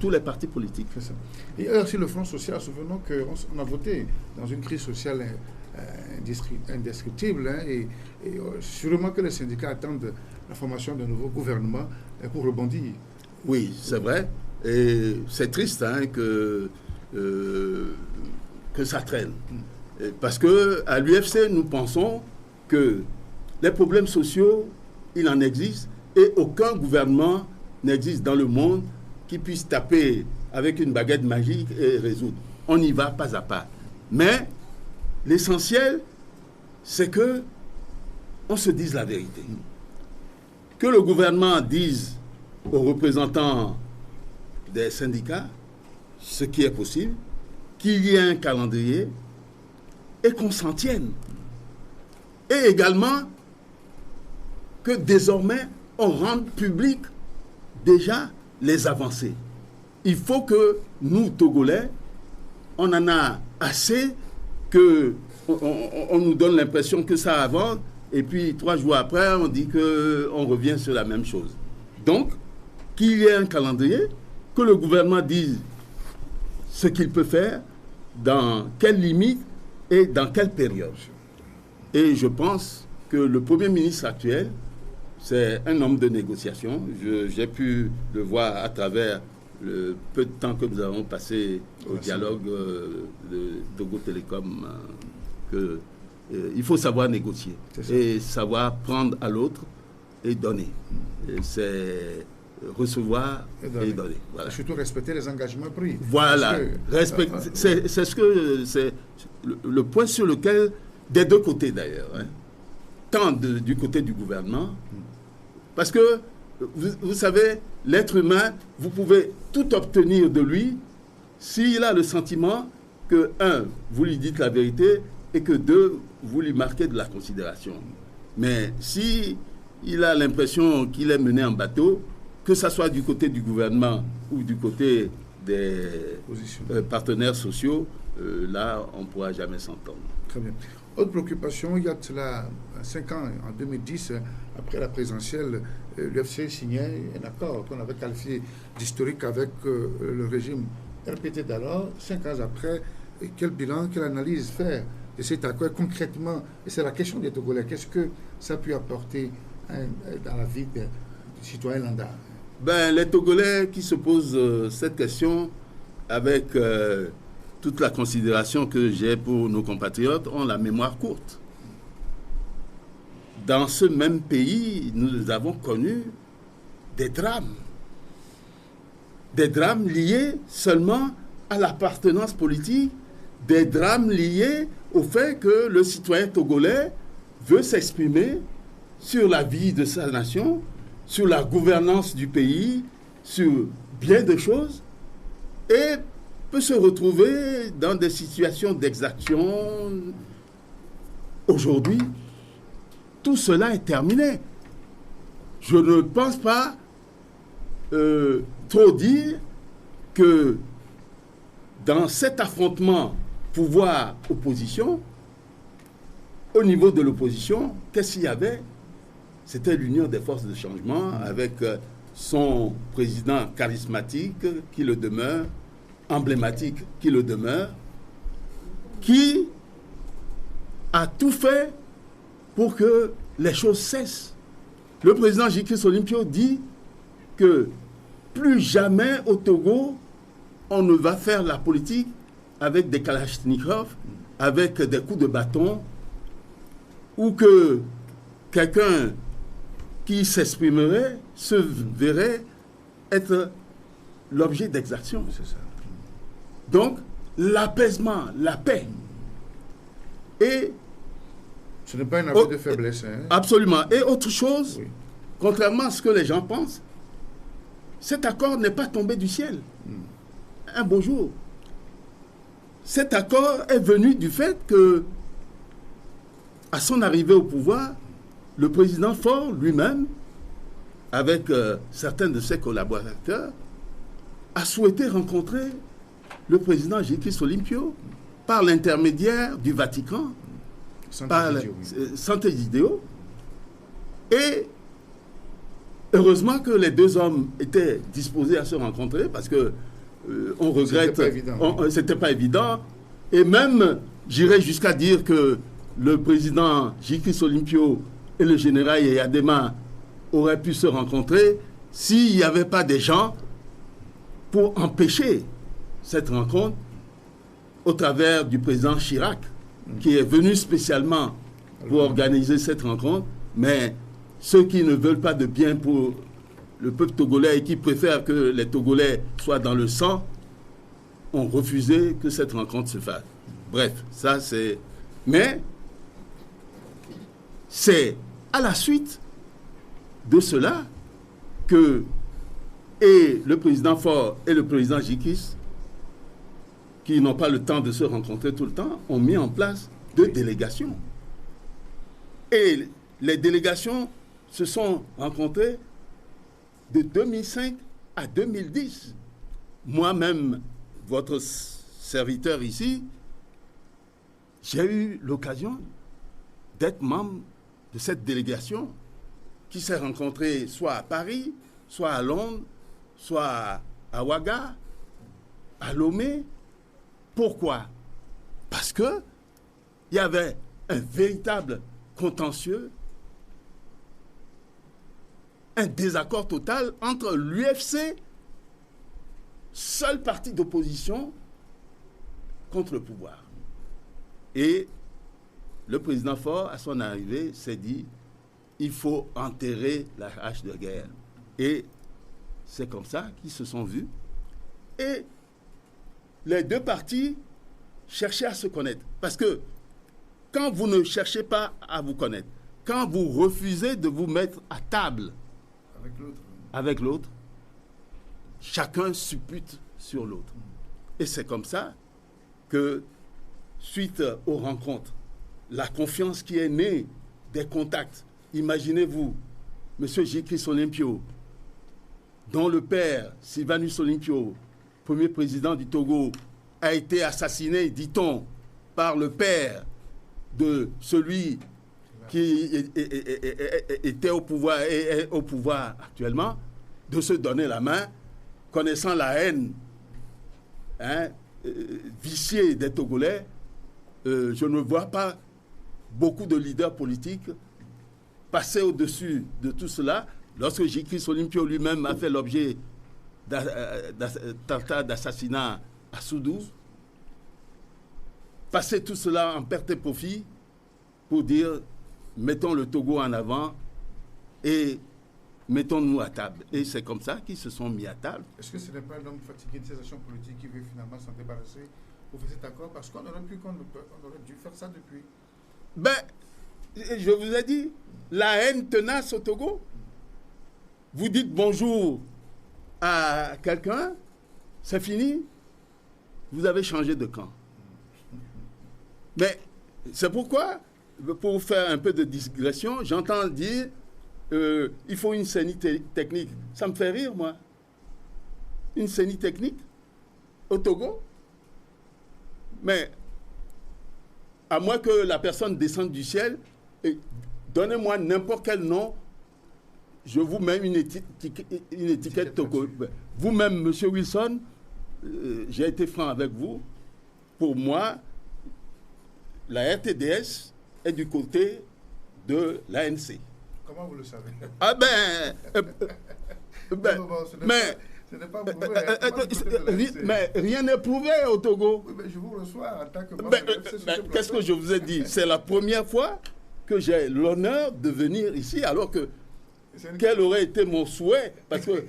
les partis politiques. C'est ça. Et alors, si le Front social, souvenons qu'on a voté dans une crise sociale indescriptible, hein, et sûrement que les syndicats attendent la formation d'un nouveau gouvernement pour rebondir. Oui, c'est vrai. Et c'est triste hein, que ça traîne. Parce qu'à l'UFC, nous pensons que les problèmes sociaux, il en existe, Et aucun gouvernement n'existe dans le monde qui puisse taper avec une baguette magique et résoudre. On y va pas à pas. Mais l'essentiel, c'est que on se dise la vérité. Que le gouvernement dise aux représentants des syndicats ce qui est possible, qu'il y ait un calendrier et qu'on s'en tienne. Et également que désormais on rende public déjà les avancées. Il faut que nous, Togolais, on en a assez que on nous donne l'impression que ça avance et puis 3 jours après, on dit qu'on revient sur la même chose. Donc, qu'il y ait un calendrier, que le gouvernement dise ce qu'il peut faire, dans quelles limites et dans quelle période. Et je pense que le Premier ministre actuel, c'est un homme de négociation. J'ai pu le voir à travers le peu de temps que nous avons passé au dialogue de Togo Télécom. Il faut savoir négocier et savoir prendre à l'autre et donner. Et c'est recevoir et donner. Voilà. Surtout respecter les engagements pris. Voilà. C'est ce que c'est le point sur lequel, des deux côtés d'ailleurs, hein, tant du côté du gouvernement, parce que vous savez, l'être humain, vous pouvez tout obtenir de lui s'il a le sentiment que, 1, vous lui dites la vérité et que 2, vous lui marquez de la considération. Mais si il a l'impression qu'il est mené en bateau, que ce soit du côté du gouvernement ou du côté des partenaires sociaux, là, on ne pourra jamais s'entendre. Très bien. Autre préoccupation, il y a cela 5 ans, en 2010, après la présidentielle, l'UFC signait un accord qu'on avait qualifié d'historique avec le régime RPT d'alors. 5 ans après, quel bilan, quelle analyse faire de cet accord concrètement? Et c'est la question des Togolais. Qu'est-ce que ça a pu apporter dans la vie du citoyen lambda? Les Togolais qui se posent cette question avec toute la considération que j'ai pour nos compatriotes ont la mémoire courte. Dans ce même pays, nous avons connu des drames liés seulement à l'appartenance politique, des drames liés au fait que le citoyen togolais veut s'exprimer sur la vie de sa nation, sur la gouvernance du pays, sur bien de choses, et peut se retrouver dans des situations d'exaction. Aujourd'hui, tout cela est terminé. Je ne pense pas trop dire que dans cet affrontement pouvoir-opposition, au niveau de l'opposition, qu'est-ce qu'il y avait? C'était l'union des forces de changement avec son président charismatique qui le demeure, emblématique qui le demeure, qui a tout fait pour que les choses cessent. Le président Jikris Olympio dit que plus jamais au Togo, on ne va faire la politique avec des kalachnikovs, avec des coups de bâton, ou que quelqu'un qui s'exprimerait se verrait être l'objet d'exaction. C'est ça. Donc, l'apaisement, la paix. Et ce n'est pas un aveu de faiblesse. Hein? Absolument. Et autre chose, oui, contrairement à ce que les gens pensent, cet accord n'est pas tombé du ciel. Un beau jour. Cet accord est venu du fait que, à son arrivée au pouvoir, le président Faure lui-même, avec certains de ses collaborateurs, a souhaité rencontrer le président Jikris Olympio par l'intermédiaire du Vatican, par Sant'Egidio. Et heureusement que les deux hommes étaient disposés à se rencontrer parce que on regrette, c'était pas évident. Et même, j'irais jusqu'à dire que le président Jikris Olympio et le général Yadema auraient pu se rencontrer s'il n'y avait pas des gens pour empêcher cette rencontre au travers du président Chirac, qui est venu spécialement pour organiser cette rencontre. Mais ceux qui ne veulent pas de bien pour le peuple togolais et qui préfèrent que les Togolais soient dans le sang, ont refusé que cette rencontre se fasse. Bref, ça c'est... Mais c'est à la suite de cela que et le président Faure et le président Jikis, qui n'ont pas le temps de se rencontrer tout le temps, ont mis en place 2 délégations. Et les délégations se sont rencontrées de 2005 à 2010. Moi-même, votre serviteur ici, j'ai eu l'occasion d'être membre de cette délégation qui s'est rencontrée soit à Paris, soit à Londres, soit à Ouaga, à Lomé. Pourquoi? Parce que il y avait un véritable contentieux, un désaccord total entre l'UFC, seul parti d'opposition, contre le pouvoir. Et le président Faure, à son arrivée, s'est dit il faut enterrer la hache de guerre. Et c'est comme ça qu'ils se sont vus. Et les 2 partis cherchaient à se connaître. Parce que quand vous ne cherchez pas à vous connaître, quand vous refusez de vous mettre à table avec l'autre, chacun suppute sur l'autre. Et c'est comme ça que, suite aux rencontres, la confiance qui est née des contacts, imaginez-vous, M. Jikis Olympio, dont le père, Sylvanus Olympio, premier président du Togo, a été assassiné, dit-on, par le père de celui qui était au pouvoir et est au pouvoir actuellement, de se donner la main, connaissant la haine viciée des Togolais. Je ne vois pas beaucoup de leaders politiques passer au-dessus de tout cela. Lorsque Jikis Olympio lui-même a fait l'objet d'un d'assassinat à Soudou, passer tout cela en perte et profit pour dire mettons le Togo en avant et mettons-nous à table. Et c'est comme ça qu'ils se sont mis à table. Est-ce que ce n'est pas un homme fatigué de ces actions politiques qui veut finalement s'en débarrasser pour faire cet accord? Parce qu'on aurait dû faire ça depuis. Ben, je vous ai dit, la haine tenace au Togo. Vous dites bonjour à quelqu'un, c'est fini, vous avez changé de camp. Mais c'est pourquoi, pour faire un peu de digression, j'entends dire il faut une CENI technique. Ça me fait rire, moi. Une CENI technique au Togo. Mais à moins que la personne descende du ciel, donnez-moi n'importe quel nom, je vous mets une étiquette Togo. Vous-même, M. Wilson, j'ai été franc avec vous. Pour moi, la RTDS est du côté de l'ANC. Comment vous le savez? Ah mais rien n'est prouvé au Togo. Oui, mais je vous reçois en tant que... Qu'est-ce que je vous ai dit? C'est la première fois que j'ai l'honneur de venir ici, alors que quel aurait été mon souhait, parce que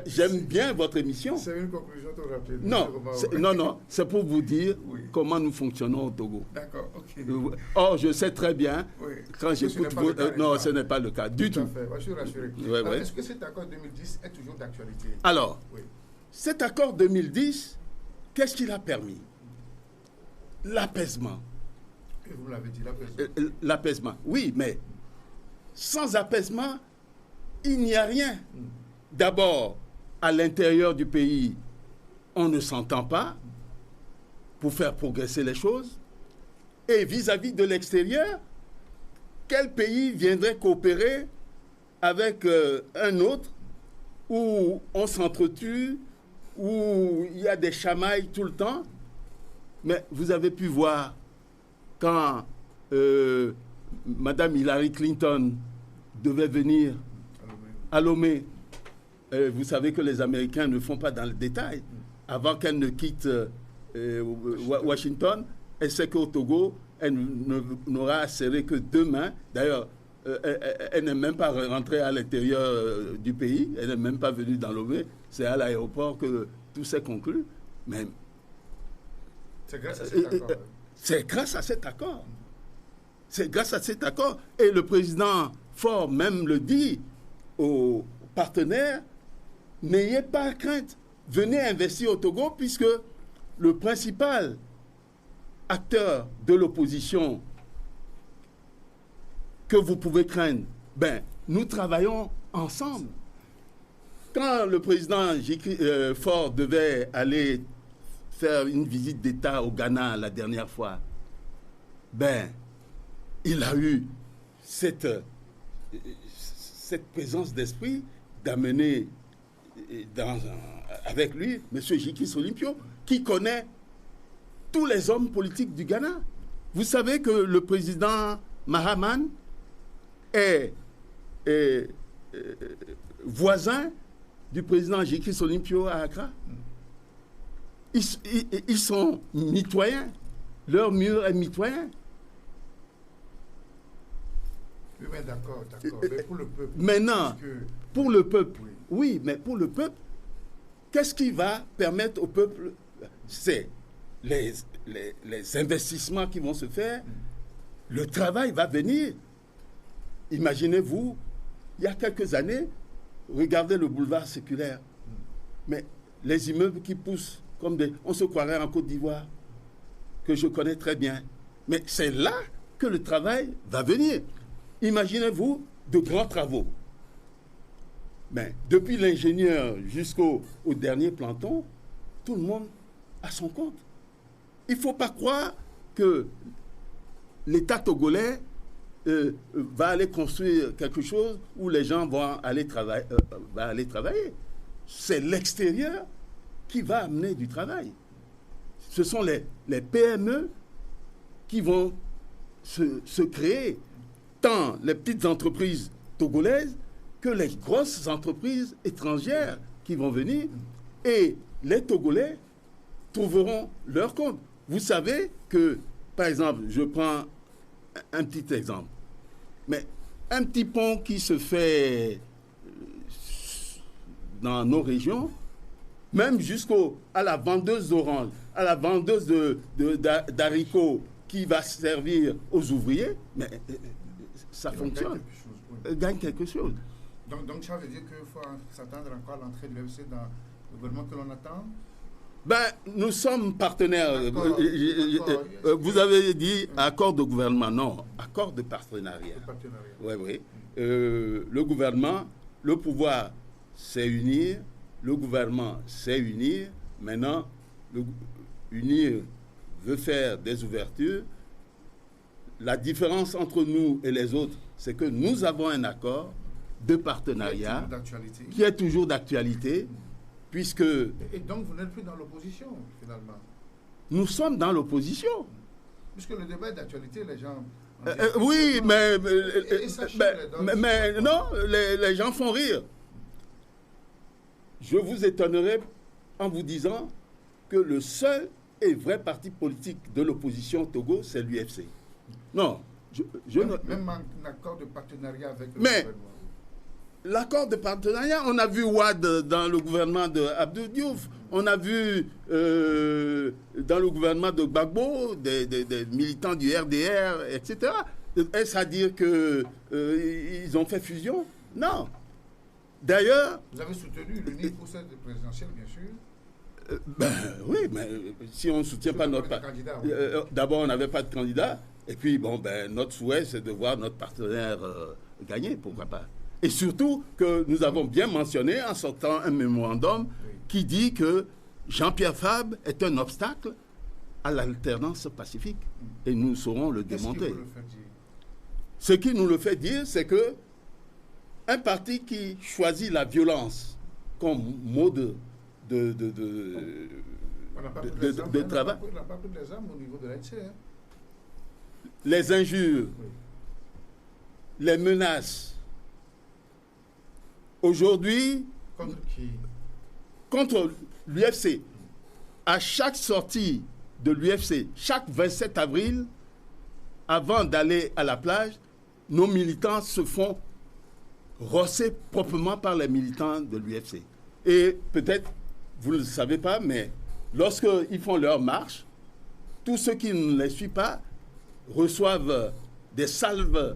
j'aime bien votre émission. C'est une conclusion trop rapide. Non, c'est pour vous dire comment nous fonctionnons au Togo. D'accord, ok. Or, je sais très bien, quand j'écoute vous... non, ce n'est pas le cas du tout. Je suis rassuré. Est-ce que cet accord 2010 est toujours d'actualité? Alors, cet accord 2010, qu'est-ce qu'il a permis? L'apaisement. Et vous l'avez dit, l'apaisement. L'apaisement, oui, mais sans apaisement, il n'y a rien. D'abord, à l'intérieur du pays, on ne s'entend pas pour faire progresser les choses. Et vis-à-vis de l'extérieur, quel pays viendrait coopérer avec un autre où on s'entretue, où il y a des chamailles tout le temps? Mais vous avez pu voir quand Madame Hillary Clinton devait venir à Lomé. Vous savez que les Américains ne font pas dans le détail. Avant qu'elle ne quitte Washington, elle sait qu'au Togo, elle n'aura à serrer que 2 mains. D'ailleurs, elle n'est même pas rentrée à l'intérieur du pays, elle n'est même pas venue dans Lomé, c'est à l'aéroport que tout s'est conclu. Mais c'est grâce à cet accord. C'est grâce à cet accord. C'est grâce à cet accord. Et le président Faure même le dit aux partenaires, n'ayez pas crainte, venez investir au Togo, puisque le principal acteur de l'opposition que vous pouvez craindre, nous travaillons ensemble. Quand le président Faure devait aller faire une visite d'État au Ghana la dernière fois, il a eu cette présence d'esprit d'amener avec lui M. Jikis Olympio, qui connaît tous les hommes politiques du Ghana. Vous savez que le président Mahaman est voisin du président Jikis Olympio à Accra. Ils sont mitoyens. Leur mur est mitoyen. Oui, mais d'accord. Mais pour le peuple. Maintenant, pour le peuple, oui, mais pour le peuple, qu'est-ce qui va permettre au peuple? C'est les investissements qui vont se faire. Le travail va venir. Imaginez-vous, il y a quelques années, regardez le boulevard séculaire. Mais les immeubles qui poussent comme des... On se croirait en Côte d'Ivoire, que je connais très bien. Mais c'est là que le travail va venir. Imaginez-vous de grands travaux. Mais depuis l'ingénieur jusqu'au dernier planton, tout le monde a son compte. Il ne faut pas croire que l'État togolais va aller construire quelque chose où les gens vont aller travailler. C'est l'extérieur qui va amener du travail. Ce sont les PME qui vont se créer, tant les petites entreprises togolaises que les grosses entreprises étrangères qui vont venir, et les Togolais trouveront leur compte. Vous savez que, par exemple, je prends un petit exemple, mais un petit pont qui se fait dans nos régions, même jusqu'à la vendeuse d'orange, à la vendeuse d'haricots qui va servir aux ouvriers, mais ça fonctionne. Gagne quelque chose. Donc ça veut dire qu'il faut s'attendre encore à l'entrée de l'UFC dans le gouvernement que l'on attend? Nous sommes partenaires. Vous avez dit accord de gouvernement. Non, accord de partenariat. Oui. Le gouvernement, le pouvoir, c'est unir. Le gouvernement, c'est unir. Maintenant, unir veut faire des ouvertures. La différence entre nous et les autres, c'est que nous avons un accord de partenariat qui est toujours d'actualité, puisque... Et donc vous n'êtes plus dans l'opposition, finalement? Nous sommes dans l'opposition. Puisque le débat est d'actualité, les gens... oui, mais non, les gens font rire. Je vous étonnerai en vous disant que le seul et vrai parti politique de l'opposition au Togo, c'est l'UFC. Non. Même un accord de partenariat avec le mais, gouvernement. L'accord de partenariat, on a vu Wade dans le gouvernement de Abdou Diouf, on a vu dans le gouvernement de Gbagbo des militants du RDR, etc. Est-ce à dire qu'ils ont fait fusion? Non. D'ailleurs... Vous avez soutenu l'UNIF pour cette présidentielle, bien sûr? Oui, mais si on ne soutient pas notre... D'abord, on n'avait pas de candidat. Et puis, notre souhait, c'est de voir notre partenaire gagner, pourquoi pas. Et surtout que nous avons bien mentionné en sortant un mémorandum qui dit que Jean-Pierre Fabre est un obstacle à l'alternance pacifique. Et nous saurons le démontrer. Ce qui nous le fait dire, c'est que un parti qui choisit la violence comme mode de travail... On n'a pas pris les armes au niveau de l'ANC. Les injures, les menaces. Aujourd'hui, contre qui? Contre l'UFC. À chaque sortie de l'UFC, chaque 27 avril, avant d'aller à la plage, nos militants se font rosser proprement par les militants de l'UFC. Et peut-être, vous ne le savez pas, mais lorsqu'ils font leur marche, tous ceux qui ne les suivent pas reçoivent des salves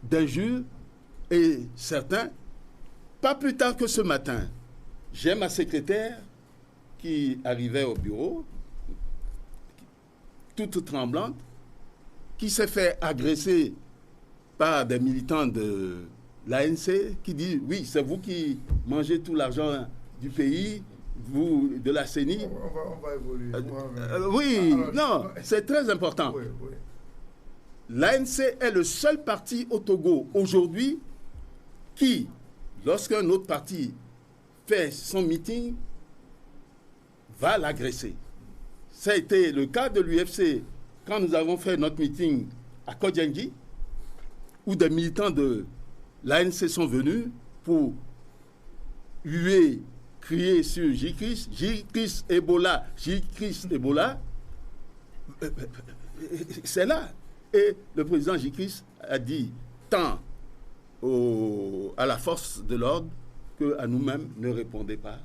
d'injures et certains, pas plus tard que ce matin, j'ai ma secrétaire qui arrivait au bureau, toute tremblante, qui s'est fait agresser par des militants de l'ANC qui disent « Oui, c'est vous qui mangez tout l'argent du pays, vous, de la CENI. » On va évoluer. Oui, non, c'est très important. Oui, oui. L'ANC est le seul parti au Togo aujourd'hui qui, lorsqu'un autre parti fait son meeting, va l'agresser. Ça a été le cas de l'UFC quand nous avons fait notre meeting à Kodjengi, où des militants de l'ANC sont venus pour huer, crier sur J-Christ Ebola, J-Christ Ebola. C'est là. Et le président J-Christ a dit tant à la force de l'ordre qu'à nous-mêmes, ne répondez pas.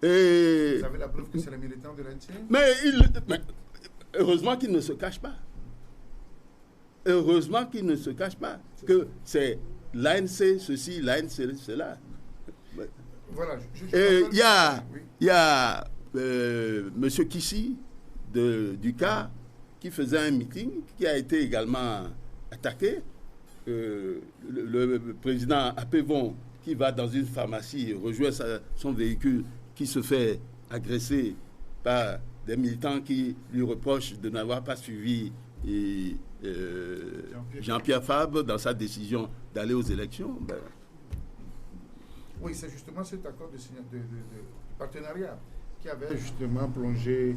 Et vous avez la preuve que c'est les militants de l'ANC? Mais heureusement qu'ils ne se cachent pas. Heureusement qu'ils ne se cachent pas. Que c'est l'ANC ceci, l'ANC cela. Voilà. Il y a M. Kissi du CAR qui faisait un meeting qui a été également attaqué. Le président Apevon qui va dans une pharmacie rejoint son véhicule qui se fait agresser par des militants qui lui reprochent de n'avoir pas suivi Jean-Pierre Fabre dans sa décision d'aller aux élections. Oui, c'est justement cet accord de partenariat qui avait justement plongé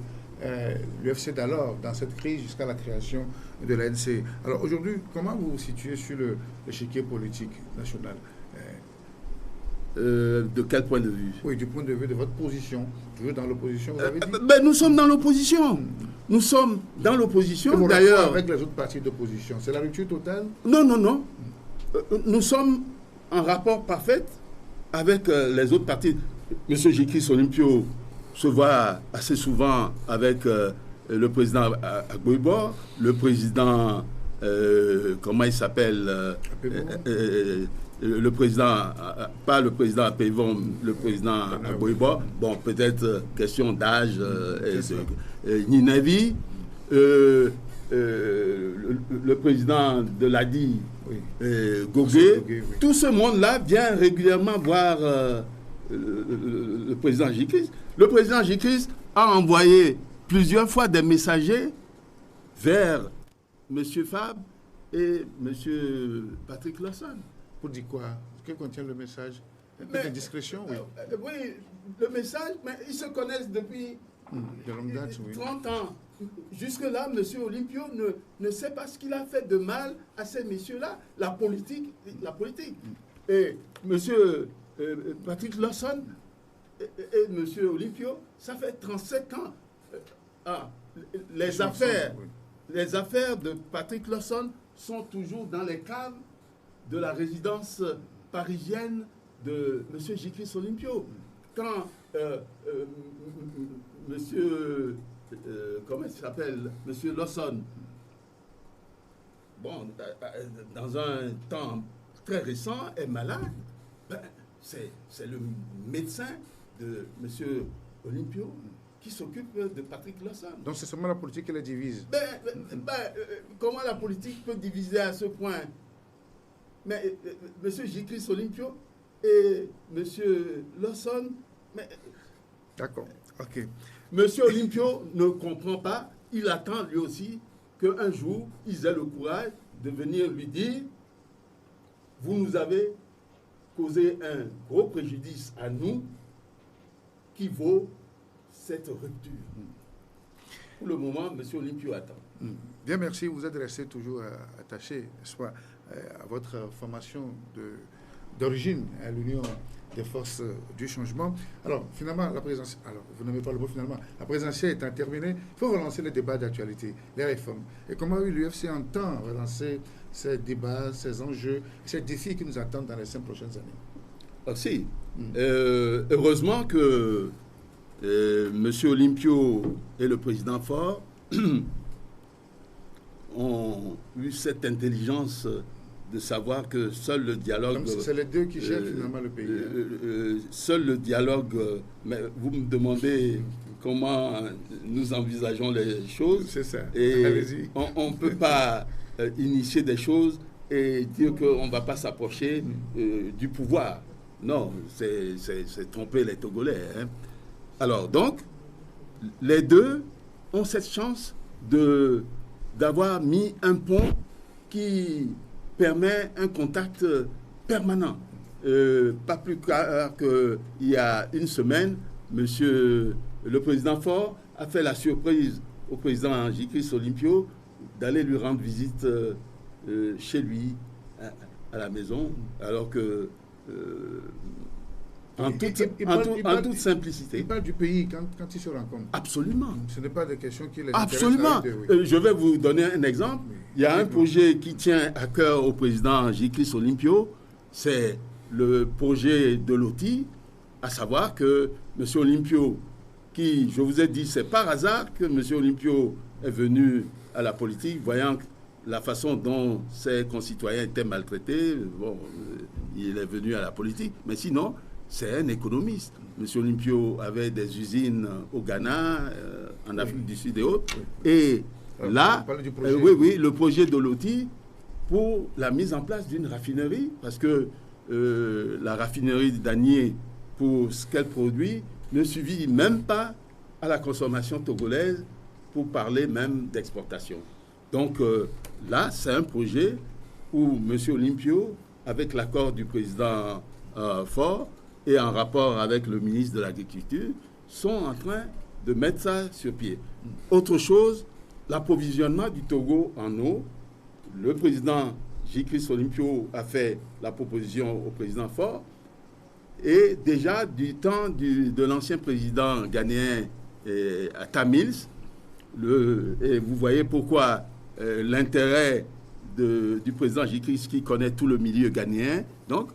l'UFC d'alors dans cette crise jusqu'à la création de l'ANC. Alors aujourd'hui, comment vous vous situez sur l'échiquier politique national? De quel point de vue? Oui, du point de vue de votre position. Toujours dans l'opposition, vous avez dit? Nous sommes dans l'opposition. Nous sommes dans l'opposition. D'ailleurs, avec les autres partis d'opposition, c'est la rupture totale? Non. Nous sommes en rapport parfait avec les autres partis. M. J-Christ Olympio se voit assez souvent avec le président Agboibo, le président, comment il s'appelle, le président, pas le président Apevon, le président Agboibo, bon, peut-être question d'âge, Ninavi, le président de l'ADI, Gogué, oui. Tout ce monde-là vient régulièrement voir le président J-Christ. Le président J-Christ a envoyé plusieurs fois des messagers vers M. Fabre et M. Patrick Lawson. Pour dire quoi? Que contient le message? Une discrétion, oui. Oui, le message, mais ils se connaissent depuis de longue date, 30 ans. Jusque-là, M. Olympio ne sait pas ce qu'il a fait de mal à ces messieurs-là. La politique. Et M. Patrick Lawson et M. Olympio, ça fait 37 ans. Les affaires de Patrick Lawson sont toujours dans les caves de la résidence parisienne de M. J-Christ Olympio. Quand M. Comment il s'appelle? M. Lawson, bon, dans un temps très récent, est malade, c'est le médecin de M. Olympio qui s'occupe de Patrick Lawson. Donc c'est seulement la politique qui les divise. Comment la politique peut diviser à ce point? Mais M. J-Christ Olympio et M. Lawson, d'accord, ok. M. Olympio ne comprend pas, il attend lui aussi qu'un jour, ils aient le courage de venir lui dire « Vous nous avez causé un gros préjudice à nous qui vaut cette rupture. » Pour le moment, M. Olympio attend. Bien, merci. Vous êtes resté toujours attaché, soit à votre formation d'origine à l'Union des forces du changement. Alors, finalement, la présidentielle, alors, vous n'aimez pas le mot finalement, la présidentielle étant terminée, il faut relancer les débats d'actualité, les réformes. Et comment l'UFC entend relancer ces débats, ces enjeux, ces défis qui nous attendent dans les 5 prochaines années? Aussi, heureusement que M. Olympio et le président Faure ont eu cette intelligence de savoir que seul le dialogue... C'est les deux qui gèrent finalement le pays. Seul le dialogue... mais vous me demandez comment nous envisageons les choses. C'est ça. Et allez-y. On ne peut pas initier des choses et dire qu'on ne va pas s'approcher du pouvoir. Non, c'est tromper les Togolais. Hein. Alors, donc, les deux ont cette chance d'avoir mis un pont qui permet un contact permanent. Pas plus tard qu'il y a une semaine, monsieur le président Faure a fait la surprise au président J-Christ Olympio d'aller lui rendre visite chez lui, à la maison, alors que en toute simplicité. Il parle du pays quand ils se rencontrent. Absolument. Ce n'est pas des questions qui les Absolument. intéressent. Oui. Je vais vous donner un exemple. Oui. Il y a un projet qui tient à cœur au président J-Christ Olympio. C'est le projet de l'OTI, à savoir que M. Olympio, qui, je vous ai dit, c'est par hasard que M. Olympio est venu à la politique, voyant la façon dont ses concitoyens étaient maltraités. Bon, il est venu à la politique. Mais sinon, c'est un économiste. M. Olympio avait des usines au Ghana, en Afrique du Sud et autres. Et là, oui, le projet de l'OTI pour la mise en place d'une raffinerie, parce que la raffinerie d'Anié, pour ce qu'elle produit, ne suffit même pas à la consommation togolaise pour parler même d'exportation. Donc là, c'est un projet où M. Olympio, avec l'accord du président Faure, et en rapport avec le ministre de l'Agriculture, sont en train de mettre ça sur pied. Autre chose, l'approvisionnement du Togo en eau. Le président J-Christ Olympio a fait la proposition au président Faure. Et déjà, du temps de l'ancien président ghanéen Atta Mills, et vous voyez pourquoi l'intérêt du président J-Christ qui connaît tout le milieu ghanéen. Donc,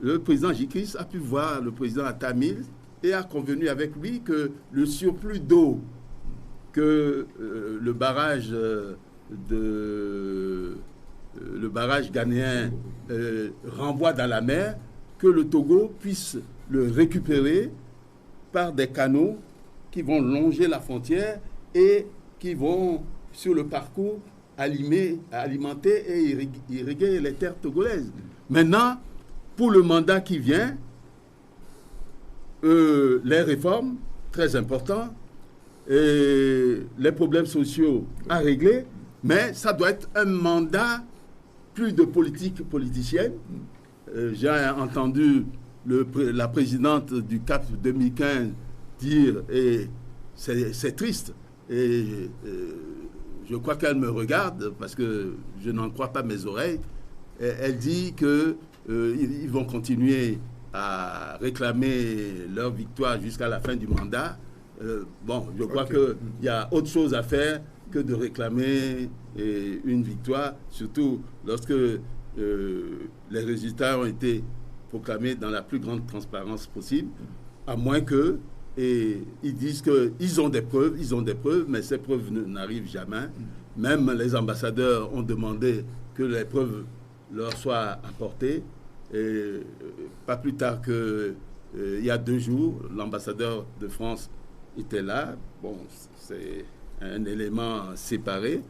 le président J-Christ a pu voir le président Atta Mills et a convenu avec lui que le surplus d'eau que le barrage ghanéen renvoie dans la mer, que le Togo puisse le récupérer par des canaux qui vont longer la frontière et qui vont, sur le parcours, alimenter et irriguer les terres togolaises. Maintenant, pour le mandat qui vient, les réformes, très importantes, et les problèmes sociaux à régler, mais ça doit être un mandat plus de politique politicienne. J'ai entendu la présidente du CAP 2015 dire, et c'est triste, et je crois qu'elle me regarde parce que je n'en crois pas mes oreilles. Elle dit qu'ils vont continuer à réclamer leur victoire jusqu'à la fin du mandat. Je crois qu'il y a autre chose à faire que de réclamer une victoire, surtout lorsque les résultats ont été proclamés dans la plus grande transparence possible, à moins que, et ils disent qu'ils ont des preuves, mais ces preuves n'arrivent jamais. Même les ambassadeurs ont demandé que les preuves leur soient apportées. Et pas plus tard qu'il y a 2 jours, l'ambassadeur de France était là. Bon, c'est un élément séparé.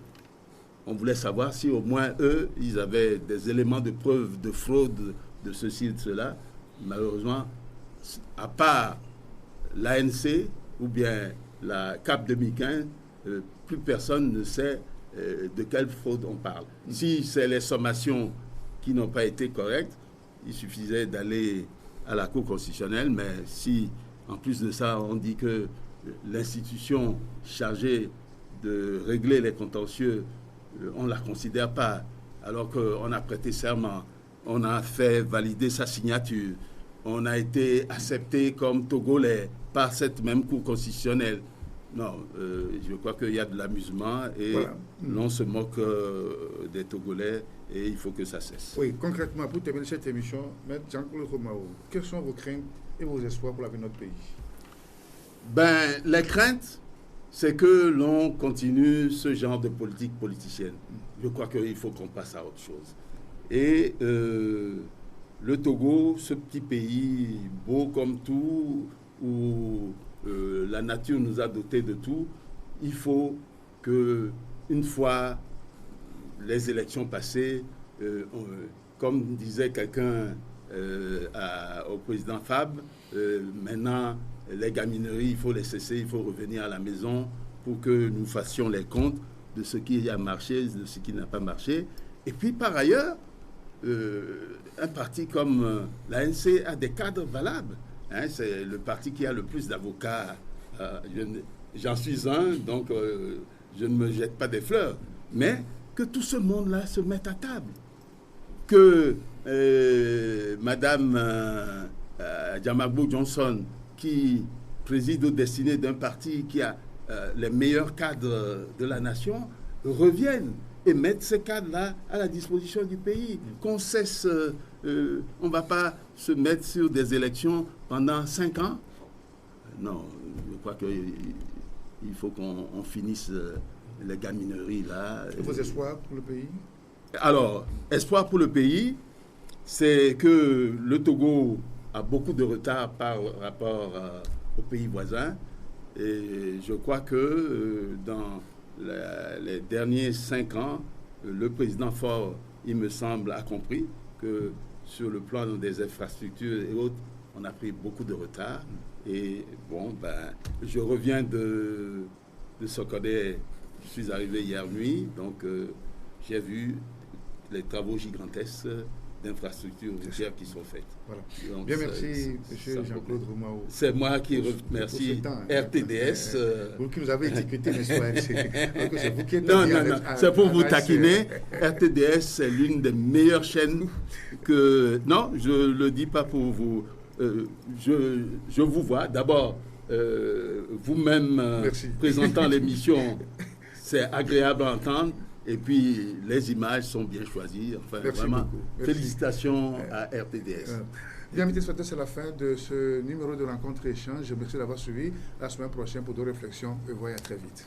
On voulait savoir si au moins eux, ils avaient des éléments de preuve de fraude, de ceci et de cela. Malheureusement, à part l'ANC ou bien la CAP 2015, plus personne ne sait de quelle fraude on parle. Si c'est les sommations qui n'ont pas été correctes, il suffisait d'aller à la Cour constitutionnelle, mais si en plus de ça on dit que l'institution chargée de régler les contentieux, on ne la considère pas, alors qu'on a prêté serment, on a fait valider sa signature, on a été accepté comme Togolais par cette même Cour constitutionnelle. Non, je crois qu'il y a de l'amusement et l'on se moque des Togolais et il faut que ça cesse. Oui, concrètement, pour terminer cette émission, M. Jean-Claude Roumao, quelles sont vos craintes et vos espoirs pour l'avenir de notre pays? Ben, les craintes, c'est que l'on continue ce genre de politique politicienne. Je crois qu'il faut qu'on passe à autre chose. Et le Togo, ce petit pays beau comme tout, où la nature nous a dotés de tout, il faut que, une fois les élections passées, comme disait quelqu'un au président Fabre, maintenant les gamineries, il faut les cesser, il faut revenir à la maison pour que nous fassions les comptes de ce qui a marché, de ce qui n'a pas marché. Et puis par ailleurs, un parti comme l'ANC a des cadres valables. Hein, c'est le parti qui a le plus d'avocats. J'en suis un, donc je ne me jette pas des fleurs. Mais que tout ce monde-là se mette à table. Que Madame Djamabou Johnson, qui préside aux destinées d'un parti qui a les meilleurs cadres de la nation, revienne et mette ces cadres-là à la disposition du pays. Qu'on cesse, on ne va pas se mettre sur des élections pendant 5 ans. Non, je crois qu'il faut qu'on finisse les gamineries là. Et vos espoirs pour le pays? Alors, espoir pour le pays, c'est que le Togo a beaucoup de retard par rapport aux pays voisins. Et je crois que dans les derniers 5 ans, le président Faure, il me semble, a compris que sur le plan des infrastructures et autres, on a pris beaucoup de retard. Et bon, ben, je reviens de Sokodé. Je suis arrivé hier nuit, donc j'ai vu les travaux gigantesques d'infrastructures routières qui sont faites. Voilà. Donc, bien, merci, M. Jean-Claude Roumao. C'est moi qui remercie RTDS. Vous qui nous avez étiqueté, n'est-ce pas? C'est vous qui êtes non, c'est pour vous taquiner. RTDS, c'est l'une des meilleures chaînes que... Non, je ne le dis pas pour vous. Je vous vois. D'abord, vous-même présentant l'émission, c'est agréable à entendre. Et puis, les images sont bien choisies. Enfin, merci vraiment, beaucoup. Félicitations à RTDS. Bien, mes téléspectateurs, c'est la fin de ce numéro de Rencontre Échange. Je vous remercie d'avoir suivi. La semaine prochaine pour d'autres réflexions. Et voyez à très vite.